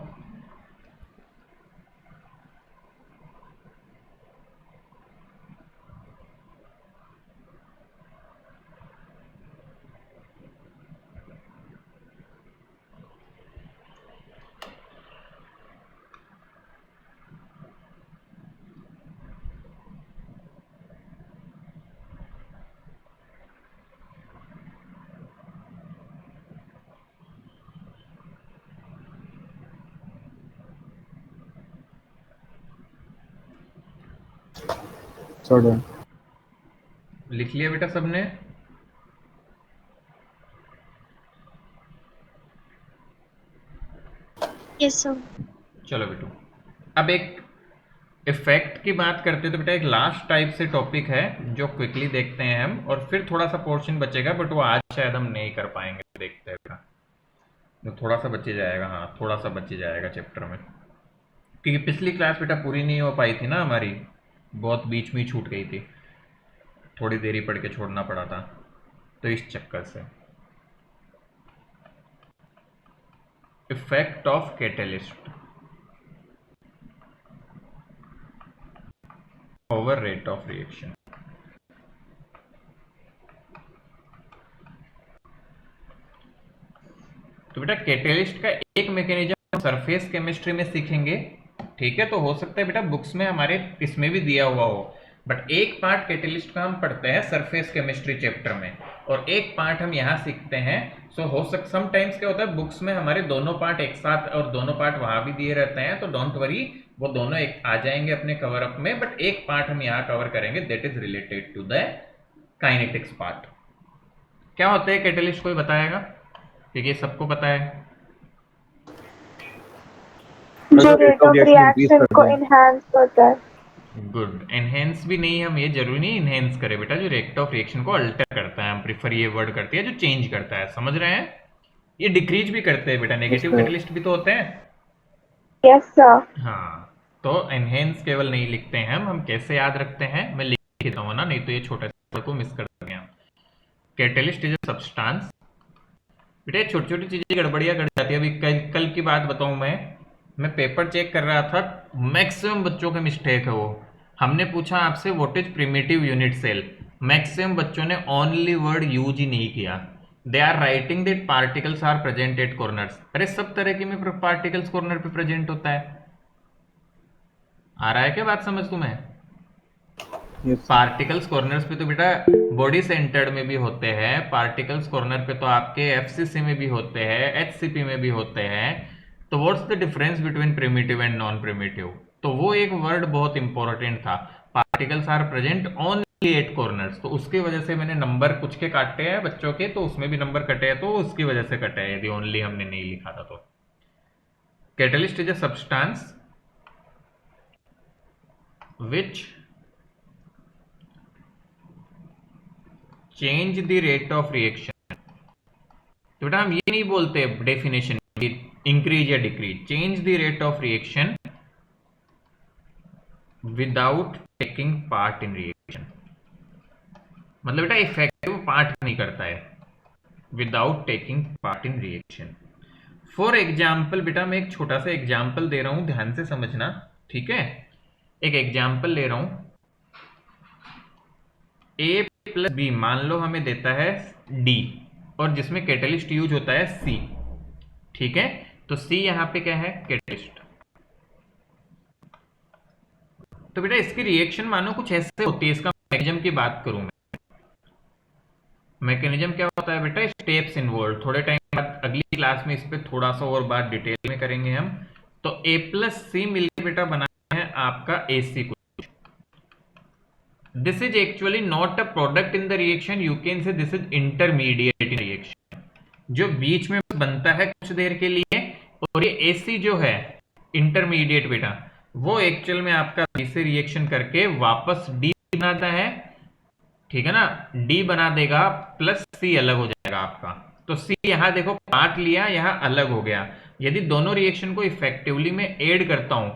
Sir done. लिख लिया बेटा सबने? Yes sir. चलो बेटू, अब एक इफेक्ट की बात करते हैं, तो बेटा एक लास्ट टाइप से टॉपिक है जो क्विकली देखते हैं हम, और फिर थोड़ा सा पोर्शन बचेगा, बट वो आज शायद हम नहीं कर पाएंगे, देखते हैं बेटा, तो थोड़ा सा बच जाएगा, हाँ थोड़ा सा बच जाएगा चैप्टर में, क्योंकि पिछली क्लास बेटा पूरी नहीं हो पाई थी ना हमारी, बहुत बीच में ही छूट गई थी, थोड़ी देरी पढ़ के छोड़ना पड़ा था, तो इस चक्कर से। Effect of catalyst over rate of reaction. तो बेटा कैटलिस्ट का एक मैकेनिज्म सरफेस केमिस्ट्री में सीखेंगे, ठीक है, तो हो सकता है बेटा बुक्स में हमारे इसमें भी दिया हुआ हो, बट एक पार्ट कैटलिस्ट का हम पढ़ते हैं सरफेस केमिस्ट्री चैप्टर में, और एक पार्ट हम यहाँ सीखते हैं। सो हो सकता, समटाइम्स क्या होता है बुक्स में हमारे दोनों पार्ट एक साथ और दोनों पार्ट वहां भी दिए रहते हैं, तो डोंट वरी, वो दोनों एक आ जाएंगे अपने कवर अप में, बट एक पार्ट हम यहाँ कवर करेंगे, that is related to the kinetics part. क्या होता है कैटलिस्ट, कोई बताएगा? क्योंकि सबको पता है, जो रेट ऑफ रिएक्शन को इनहांस करता है। गुड, एनहेंस भी नहीं, हम ये जरूरी नहीं इनहेंस करें बेटा, जो रेट ऑफ रिएक्शन को अल्टर करता है, हम प्रीफर ये वर्ड करते हैं, जो चेंज करता है, समझ रहे हैं? ये डिक्रीज भी करते हैं बेटा, नेगेटिव कैटलिस्ट भी तो होते हैं। Yes sir. हाँ, तो एनहेंस केवल नहीं लिखते हैं हम कैसे याद रखते हैं, मैं लिख देता हूँ ना, नहीं तो ये छोटा सा को मिस कर देंगे हम। कैटलिस्ट इज अ सब्सटेंस, बेटा छोटी छोटी चीजें गड़बड़ियां कर जाती है। अभी कल की बात बताऊं, मैं पेपर चेक कर रहा था, मैक्सिमम बच्चों के मिस्टेक है वो। हमने पूछा आपसे what is primitive unit cell, maximum बच्चों ने ओनली वर्ड यूज ही नहीं किया, they are writing that particles are present at corners. अरे सब तरह के में पार्टिकल्स कॉर्नर पे प्रेजेंट होता है, आ रहा है क्या बात समझ तुम्हें? पार्टिकल्स कॉर्नर्स पे तो बेटा बॉडी सेंटर्ड में भी होते हैं, पार्टिकल्स कॉर्नर पे तो आपके एफसीसी में भी होते हैं, एचसीपी में भी होते हैं, तो what's the difference between primitive and non primitive? तो वो एक वर्ड बहुत इंपॉर्टेंट था, particles are present only at corners, तो उसकी वजह से मैंने नंबर कुछ के काटे हैं बच्चों के, तो उसमें भी नंबर कटे हैं, तो उसकी वजह से कटे हैं, यदि ओनली हमने नहीं लिखा था तो। Catalyst is a substance which change the rate of reaction. तो बेटा हम ये नहीं बोलते डेफिनेशन इंक्रीज या decrease, change the rate of reaction without taking part in reaction, मतलब बेटा इफेक्टिव पार्ट नहीं करता है, without taking part in reaction. For example बेटा मैं एक छोटा सा एग्जाम्पल दे रहा हूं, ध्यान से समझना, ठीक है? एक एग्जाम्पल ले रहा हूं, ए प्लस बी मान लो हमें देता है डी, और जिसमें कैटलिस्ट यूज होता है सी, ठीक है? तो सी यहाँ पे क्या है, कैटलिस्ट। तो बेटा इसकी रिएक्शन मानो कुछ ऐसे होती है, इसका मैकेनिज्म की बात करूं मैं। मैकेनिज्म क्या होता है बेटा, स्टेप्स इन्वॉल्व, थोड़े टाइम बाद अगली क्लास में इस पे थोड़ा सा और बात डिटेल में करेंगे हम। तो A प्लस सी मिलकर बेटा बना है आपका AC को। This is actually not a product in the reaction, you can say this is intermediate in reaction, जो बीच में बनता है कुछ देर के लिए। और ये AC जो है इंटरमीडिएट बेटा, वो एक्चुअल में आपका B से रिएक्शन करके वापस D बनाता है, ठीक है ना, D बना देगा, प्लस C अलग हो जाएगा आपका। तो C यहां देखो पार्ट लिया, यहां अलग हो गया। यदि दोनों रिएक्शन को इफेक्टिवली मैं ऐड करता हूं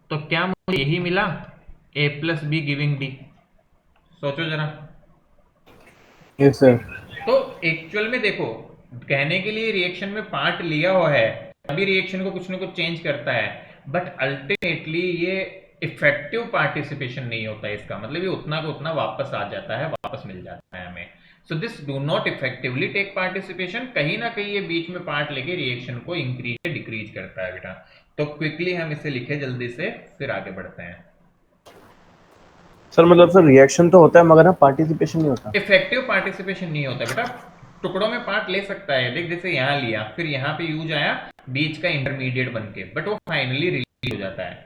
तो क्या मुझे यही मिला, A plus be giving D। सोचो जरा। Yes sir. तो एक्चुअल में देखो, कहने के लिए रिएक्शन में पार्ट लिया हुआ है, अभी रिएक्शन को कुछ ना कुछ चेंज करता है, बट अल्टीमेटली ये इफेक्टिव पार्टिसिपेशन नहीं होता है। इसका मतलब ये उतना को उतना वापस आ जाता है, वापस मिल जाता है हमें। So this do not effectively take participation, कहीं ना कहीं ये बीच में पार्ट लेके रिएक्शन को इंक्रीज डिक्रीज करता है बेटा। तो क्विकली हम इसे लिखे जल्दी से, फिर आगे बढ़ते हैं। सर मतलब सर रिएक्शन तो होता है मगर ना पार्टिसिपेशन नहीं होता। इफेक्टिव पार्टिसिपेशन नहीं होता बेटा, टुकड़ों में पार्ट ले सकता है, देख जैसे यहाँ लिया, फिर यहाँ पे यूज आया बीच का इंटरमीडिएट बनके, बट वो फाइनली रिलीज हो जाता है।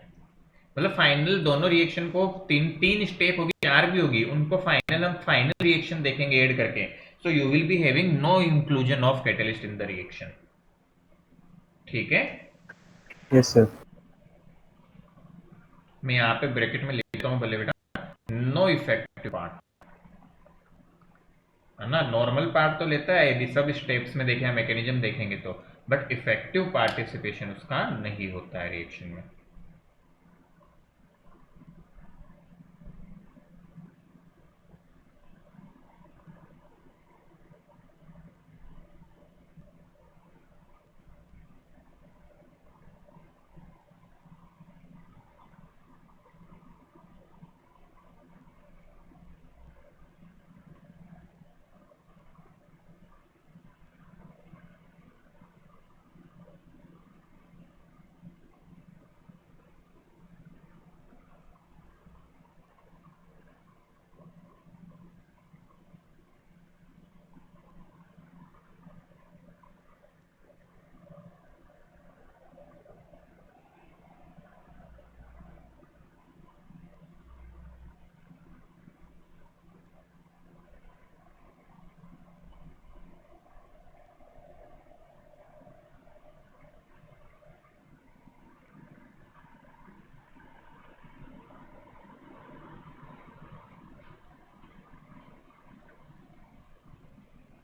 मतलब फाइनल दोनों रिएक्शन को तीन स्टेप होगी, चार भी होगी, उनको फाइनल हम फाइनल रिएक्शन देखेंगे ऐड करके। So you will be having no inclusion of catalyst in the reaction, ठीक है। Yes sir. मैं यहाँ पे ब्रैकेट में लिखता हूँ भले बेटा, नो इफेक्टिव पार्ट, है ना। नॉर्मल पार्ट तो लेता है यदि सब स्टेप्स में देखें, मैकेनिज्म देखेंगे तो, बट इफेक्टिव पार्टिसिपेशन उसका नहीं होता है रिएक्शन में।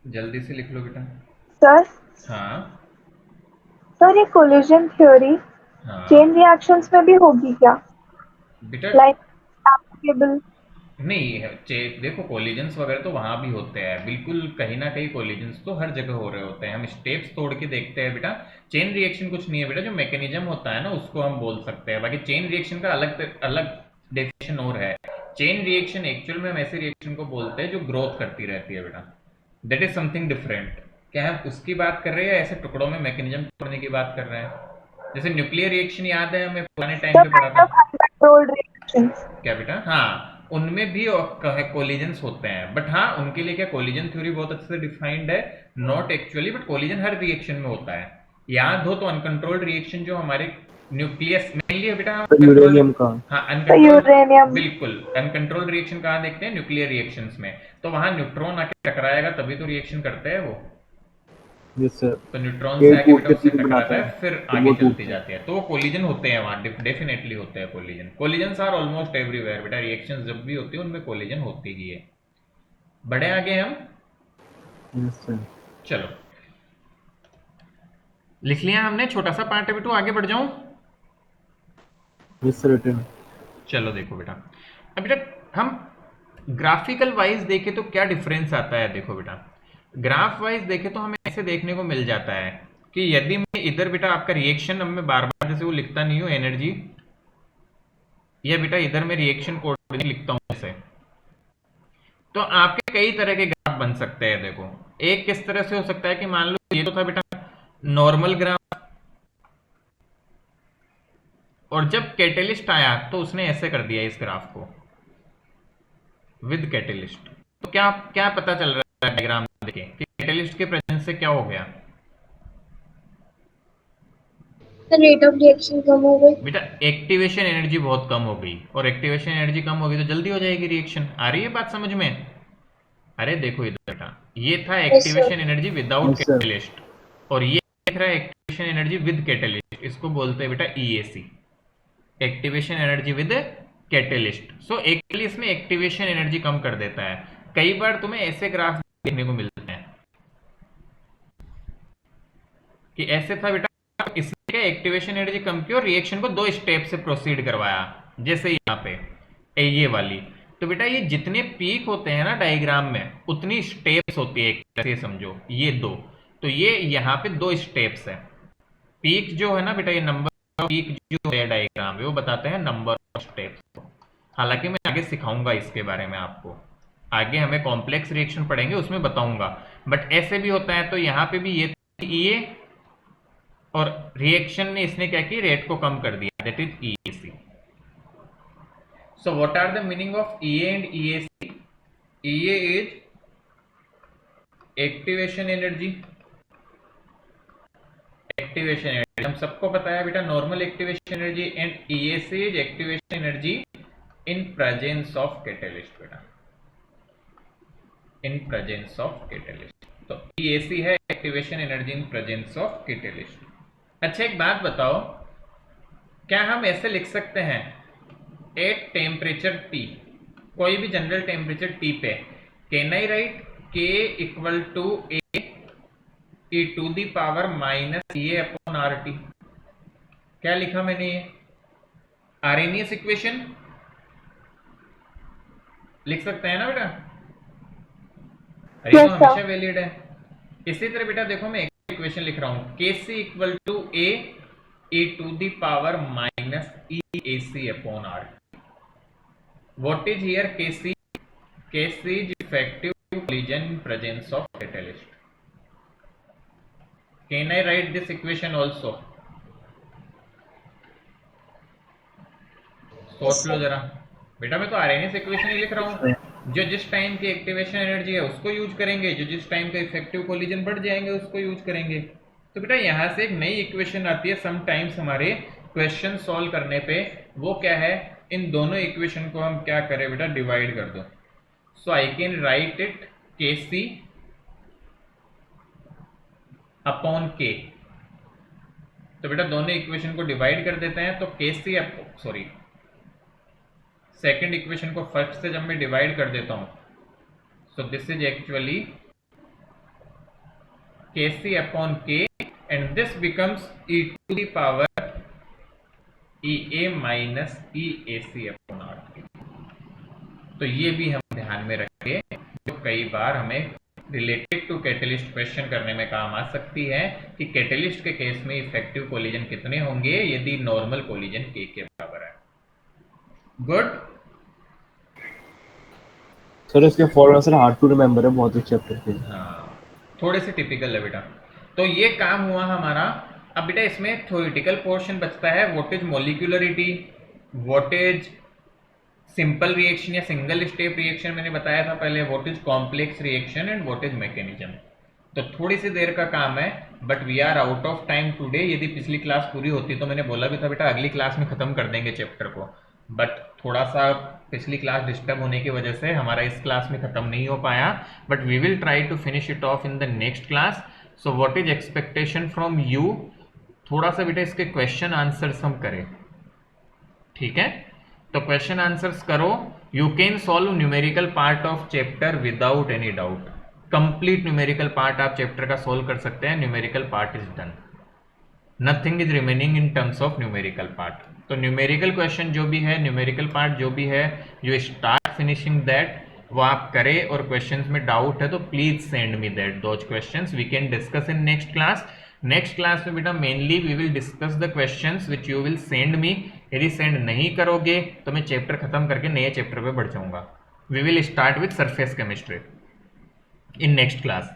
जल्दी से लिख लो बेटा। सर हाँ सर, ये कोलिजन थ्योरी हाँ चेन रिएक्शंस में भी होगी क्या? बेटा, लाइक एप्लीकेबल? नहीं है देखो कोलिजन्स वगैरह तो वहां भी होते हैं, बिल्कुल कहीं ना कहीं कोलिजन्स तो हर जगह हो रहे होते हैं। हम स्टेप्स तोड़ के देखते हैं बेटा। चेन रिएक्शन कुछ नहीं है बेटा, जो मैकेनिज्म होता है ना उसको हम बोल सकते हैं। बाकी चेन रिएक्शन का अलग अलग डेफिनेशन और है। चेन रिएक्शन एक्चुअल में हम ऐसे रिएक्शन को बोलते हैं जो ग्रोथ करती रहती है बेटा, दैट इज समथिंग डिफरेंट। क्या हम उसकी बात कर रहे हैं या ऐसे टुकड़ों में मैकेनिज्म तोड़ने की बात कर रहे हैं? जैसे न्यूक्लियर रिएक्शन याद है, हमें पुराने टाइम पे पढ़ा था। Uncontrolled reactions. क्या बेटा, हाँ उनमें भी कोलिजन्स होते हैं, बट हाँ उनके लिए क्या कोलिजन थ्योरी बहुत अच्छे से डिफाइंड है, not actually, but collision her reaction में होता है। याद हो तो अनकंट्रोल्ड रिएक्शन जो हमारे न्यूक्लियस मेनली है बेटा, यूरेनियम का। हाँ अनकंट्रोल्ड, यूरेनियम। बिल्कुल अनकंट्रोल्ड रिएक्शन कहाँ देखते हैं, न्यूक्लियर रिएक्शंस में। तो वहां न्यूट्रॉन आके टकराएगा तभी तो रिएक्शन करते हैं वो। Yes sir. तो न्यूट्रॉन ये से आके टूट बेटा के उससे तीन टकराता बनाता है, है फिर तो आगे वो चलती टूटता है। जाती है। तो वो कोलिजन होते हैं वहां, डेफिनेटली होते हैं collision. Collisions are almost everywhere बेटा, रिएक्शंस जब भी होती है उनमें कोलिजन होती ही है। बड़े आगे हम, यस सर। चलो लिख लिया हमने, छोटा सा पार्ट है बेटू, आगे बढ़ जाऊं। Yes sir return. चलो देखो बेटा, अब बेटा हम ग्राफिकल वाइज देखें तो क्या डिफरेंस आता है। देखो बेटा ग्राफ वाइज देखें तो हमें ऐसे देखने को मिल जाता है कि यदि मैं इधर बेटा आपका रिएक्शन, अब मैं बार बार जैसे वो लिखता नहीं हूँ एनर्जी, या बेटा इधर मैं रिएक्शन कोऑर्डिनेट लिखता हूँ ऐसे, तो आपके कई तरह के ग्राफ बन सकते हैं। देखो एक किस तरह से हो सकता है कि मान लो ये तो था बेटा नॉर्मल ग्राफ, और जब कैटेलिस्ट आया तो उसने ऐसे कर दिया इस ग्राफ को विद कैटेलिस्ट। तो क्या क्या पता चल रहा है डायग्राम देखे कि कैटेलिस्ट के प्रेजेंस से क्या हो गया? The rate of reaction कम हो गई। बेटा एक्टिवेशन एनर्जी बहुत कम हो गई, और एक्टिवेशन एनर्जी कम होगी तो जल्दी हो जाएगी रिएक्शन। आ रही है बात समझ में? अरे देखो इधर बेटा, ये था Yes, sir. Activation energy without Yes, sir. Catalyst, और ये देख रहा है एक्टिवेशन एनर्जी विद कैटेलिस्ट। इसको बोलते हैं बेटा E A C, activation energy with catalyst. So actually इसमें एक्टिवेशन एनर्जी कम कर देता है। कई बार तुम्हें ऐसे ग्राफ देखने को मिलते हैं कि ऐसे था बेटा, इसने क्या एक्टिवेशन एनर्जी कम की और रिएक्शन को 2 स्टेप से प्रोसीड करवाया, जैसे यहाँ पे ये वाली। तो बेटा ये जितने पीक होते हैं ना डायग्राम में, उतनी स्टेप्स होती है, एक तरह से समझो ये 2। तो ये यहाँ पे 2 स्टेप्स है। पीक जो है ना बेटा, ये नंबर पीक जो है डायग्राम में, वो बताते हैं नंबर ऑफ स्टेप्स। हालांकि मैं आगे सिखाऊंगा इसके बारे में आपको, आगे हमें कॉम्प्लेक्स रिएक्शन पढ़ेंगे उसमें बताऊंगा। बट ऐसे भी होता है, तो यहाँ पे भी ये और रिएक्शन ने इसने क्या की, रेट को कम कर दिया, that is E A C. So what are the meaning of E A and E A C? E A is activation energy, activation energy हम सबको पता है बेटा, normal activation energy, and E A C is activation energy in presence of catalyst बेटा, इन प्रेजेंस ऑफ कैटेलिस्ट। तो E A C है activation energy in presence of catalyst. अच्छा एक बात बताओ, क्या हम ऐसे लिख सकते हैं एट टेम्परेचर T, कोई भी जनरल टेम्परेचर T पे, can I write K equal to A to the power minus A upon R T? क्या लिखा मैंने? ये आर्हेनियस इक्वेशन लिख सकते हैं ना बेटा? अरे Yes, तो sir. हमेशा वैलिड है। इसी तरह बेटा देखो, मैं एक इक्वेशन लिख रहा हूं, K C equal to A to the power minus E A C upon R. What is here K C? K C is effective collision in presence of catalyst. Can I write this equation also? सोच लो जरा बेटा, मैं तो RNS equation ही लिख रहा हूं। जो जिस टाइम की एक्टिवेशन एनर्जी है उसको यूज करेंगे, जो जिस टाइम का इफेक्टिव कोलिजन बढ़ जाएंगे उसको यूज करेंगे। तो बेटा यहाँ से एक नई इक्वेशन आती है समटाइम्स हमारे क्वेश्चन सॉल्व करने पे, वो क्या है, इन दोनों इक्वेशन को हम क्या करें बेटा, डिवाइड कर दो। सो आई कैन राइट इट के सी अपॉन के। तो बेटा दोनों इक्वेशन को डिवाइड कर देते हैं, तो के सी सॉरी सेकेंड इक्वेशन को फर्स्ट से जब मैं डिवाइड कर देता हूं, सो this is actually K C upon K, and this becomes E to the power E A minus E A C upon R T. तो ये भी हम ध्यान में रखें, जो कई बार हमें रिलेटेड टू कैटलिस्ट क्वेश्चन करने में काम आ सकती है, कि कैटलिस्ट के केस में इफेक्टिव कोलिजन कितने होंगे यदि नॉर्मल कोलिजन के बराबर है। गुड सर, इसके formula sir hard to remember है बहुत, इस चैप्टर के। हाँ, थोड़े से टिपिकल है बेटा। तो ये काम हुआ हमारा। अब बेटा इसमें थ्योरेटिकल पोर्शन बचता है, what is molecularity, what is simple reaction या सिंगल स्टेप रिएक्शन, मैंने बताया था पहले, what is complex reaction and what is mechanism. तो थोड़ी सी देर का काम है, but we are out of time today. यदि पिछली क्लास पूरी होती तो मैंने बोला भी था बेटा अगली क्लास में खत्म कर देंगे चैप्टर को, बट थोड़ा सा पिछली क्लास डिस्टर्ब होने की वजह से हमारा इस क्लास में खत्म नहीं हो पाया, but we will try to finish it off in the next class. So what is expectation from you, थोड़ा सा बेटा इसके क्वेश्चन आंसर्स हम करें, ठीक है? तो क्वेश्चन आंसर्स करो। You can solve numerical part of chapter without any doubt. Complete numerical part आप चैप्टर का सोल्व कर सकते हैं। Numerical part is done, nothing is remaining in terms of numerical part. तो न्यूमेरिकल क्वेश्चन जो भी है, न्यूमेरिकल पार्ट जो भी है, यू स्टार्ट फिनिशिंग दैट, वो आप करें। और क्वेश्चंस में डाउट है तो please send me that those questions, we can discuss in next class. Next class में बेटा mainly we will discuss the questions which you will send me. यदि सेंड नहीं करोगे तो मैं चैप्टर खत्म करके नए चैप्टर पे बढ़ जाऊंगा। We will start with surface chemistry in next class.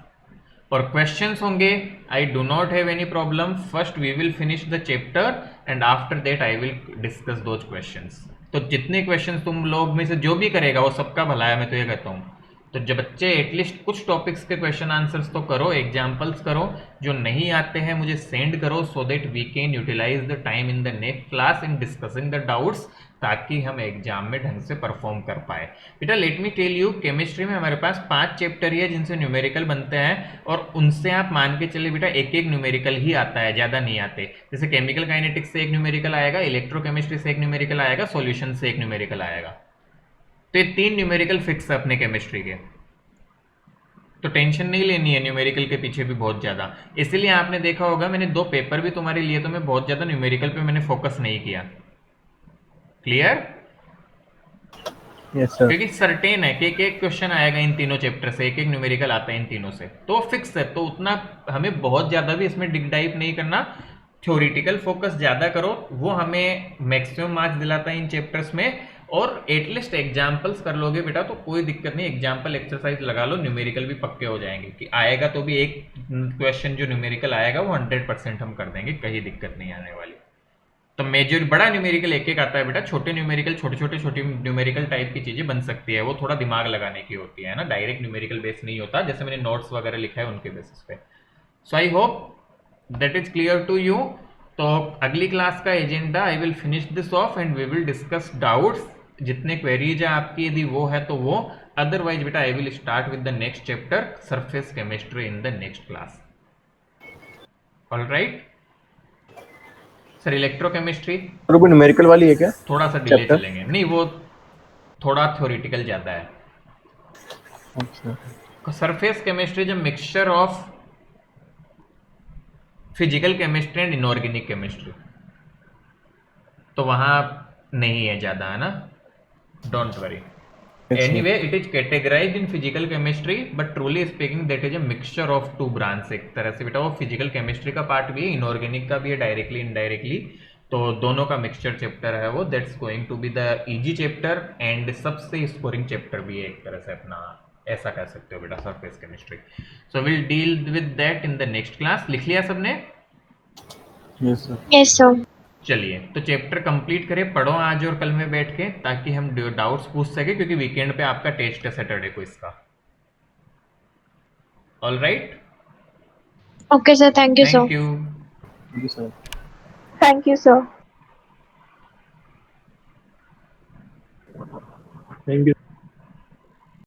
और क्वेश्चंस होंगे, I do not have any problem, first we will finish the chapter and after that I will discuss those questions. तो जितने questions तुम लोग में से जो भी करेगा वो सबका भला है, मैं तो ये कहता हूँ। तो जब बच्चे एटलीस्ट कुछ टॉपिक्स के क्वेश्चन आंसर्स तो करो, एग्जाम्पल्स करो, जो नहीं आते हैं मुझे सेंड करो, so that we can utilize the time in the next class in discussing the doubts, ताकि हम एग्जाम में ढंग से परफॉर्म कर पाए। बेटा let me tell you, chemistry में हमारे पास 5 चैप्टर ही है जिनसे न्यूमेरिकल बनते हैं, और उनसे आप मान के चलिए बेटा एक एक न्यूमेरिकल ही आता है, ज़्यादा नहीं आते। जैसे केमिकल काइनेटिक्स से एक न्यूमेरिकल आएगा, इलेक्ट्रोकेमिस्ट्री से एक न्यूमेरिकल आएगा, सॉल्यूशन से एक न्यूमेरिकल आएगा। तो ये 3 न्यूमेरिकल फिक्स है अपने केमिस्ट्री के, तो टेंशन नहीं लेनी है न्यूमेरिकल के पीछे भी बहुत ज़्यादा। इसलिए आपने देखा होगा मैंने 2 पेपर भी तुम्हारे लिए, तो मैं बहुत ज़्यादा न्यूमेरिकल पे मैंने फोकस नहीं किया। क्लियर? Yes sir. क्योंकि सर्टेन है कि एक क्वेश्चन आएगा इन तीनों चैप्टर से, एक न्यूमेरिकल आता है इन तीनों से, तो फिक्स है। तो उतना हमें बहुत ज़्यादा भी इसमें डिग डाइव नहीं करना, थ्योरिटिकल फोकस ज़्यादा करो, वो हमें मैक्सिमम मार्क्स दिलाता है इन चैप्टर्स में। और एटलीस्ट एग्जाम्पल्स कर लोगे बेटा तो कोई दिक्कत नहीं, एग्जाम्पल एक्सरसाइज लगा लो, न्यूमेरिकल भी पक्के हो जाएंगे। कि आएगा तो भी एक क्वेश्चन जो न्यूमेरिकल आएगा वो 100% हम कर देंगे, कहीं दिक्कत नहीं आने वाली। तो मेजर बड़ा न्यूमेरिकल एक एक आता है बेटा, छोटे न्यूमेरिकल छोटे न्यूमेरिकल टाइप की चीज़ें बन सकती है, वो थोड़ा दिमाग लगाने की होती है ना, डायरेक्ट न्यूमेरिकल बेस नहीं होता, जैसे मैंने नोट्स वगैरह लिखा है उनके बेसिस पे। So I hope that is clear to you. तो अगली क्लास का agenda I will finish this off and we will discuss doubts, जितने क्वेरीज है आपकी यदि वो है तो वो, अदरवाइज बेटा I will start with the next chapter surface chemistry in the next class. All right sir, electrochemistry और वो न्यूमेरिकल वाली है क्या? थोड़ा सा डिले Chapter? चलेंगे, नहीं वो थोड़ा थ्योरेटिकल ज़्यादा है। अच्छा। सरफेस केमिस्ट्री जब mixture of physical chemistry and inorganic chemistry, तो वहाँ नहीं है ज़्यादा, है ना, don't worry. Anyway, it is categorized in physical chemistry, but truly speaking, that is a mixture of 2 branches। एक तरह से बेटा वो फिजिकल केमिस्ट्री का पार्ट भी है, इनऑर्गेनिक का भी है, डायरेक्टली इनडायरेक्टली, तो दोनों का मिक्सचर चैप्टर है वो। That's going to be the easy chapter and सबसे स्कोरिंग चैप्टर भी है एक तरह से अपना, ऐसा कह सकते हो बेटा surface chemistry. So will deal with that in the next class. लिख लिया सबने? Yes sir. Yes, sir. चलिए तो चैप्टर कंप्लीट करें, पढ़ो आज और कल में बैठ के, ताकि हम डाउट्स पूछ सके, क्योंकि वीकेंड पे आपका टेस्ट है सैटरडे को इसका। All right, Okay, sir. Thank you, sir. Thank you. Thank you sir. Thank you, sir. Thank you.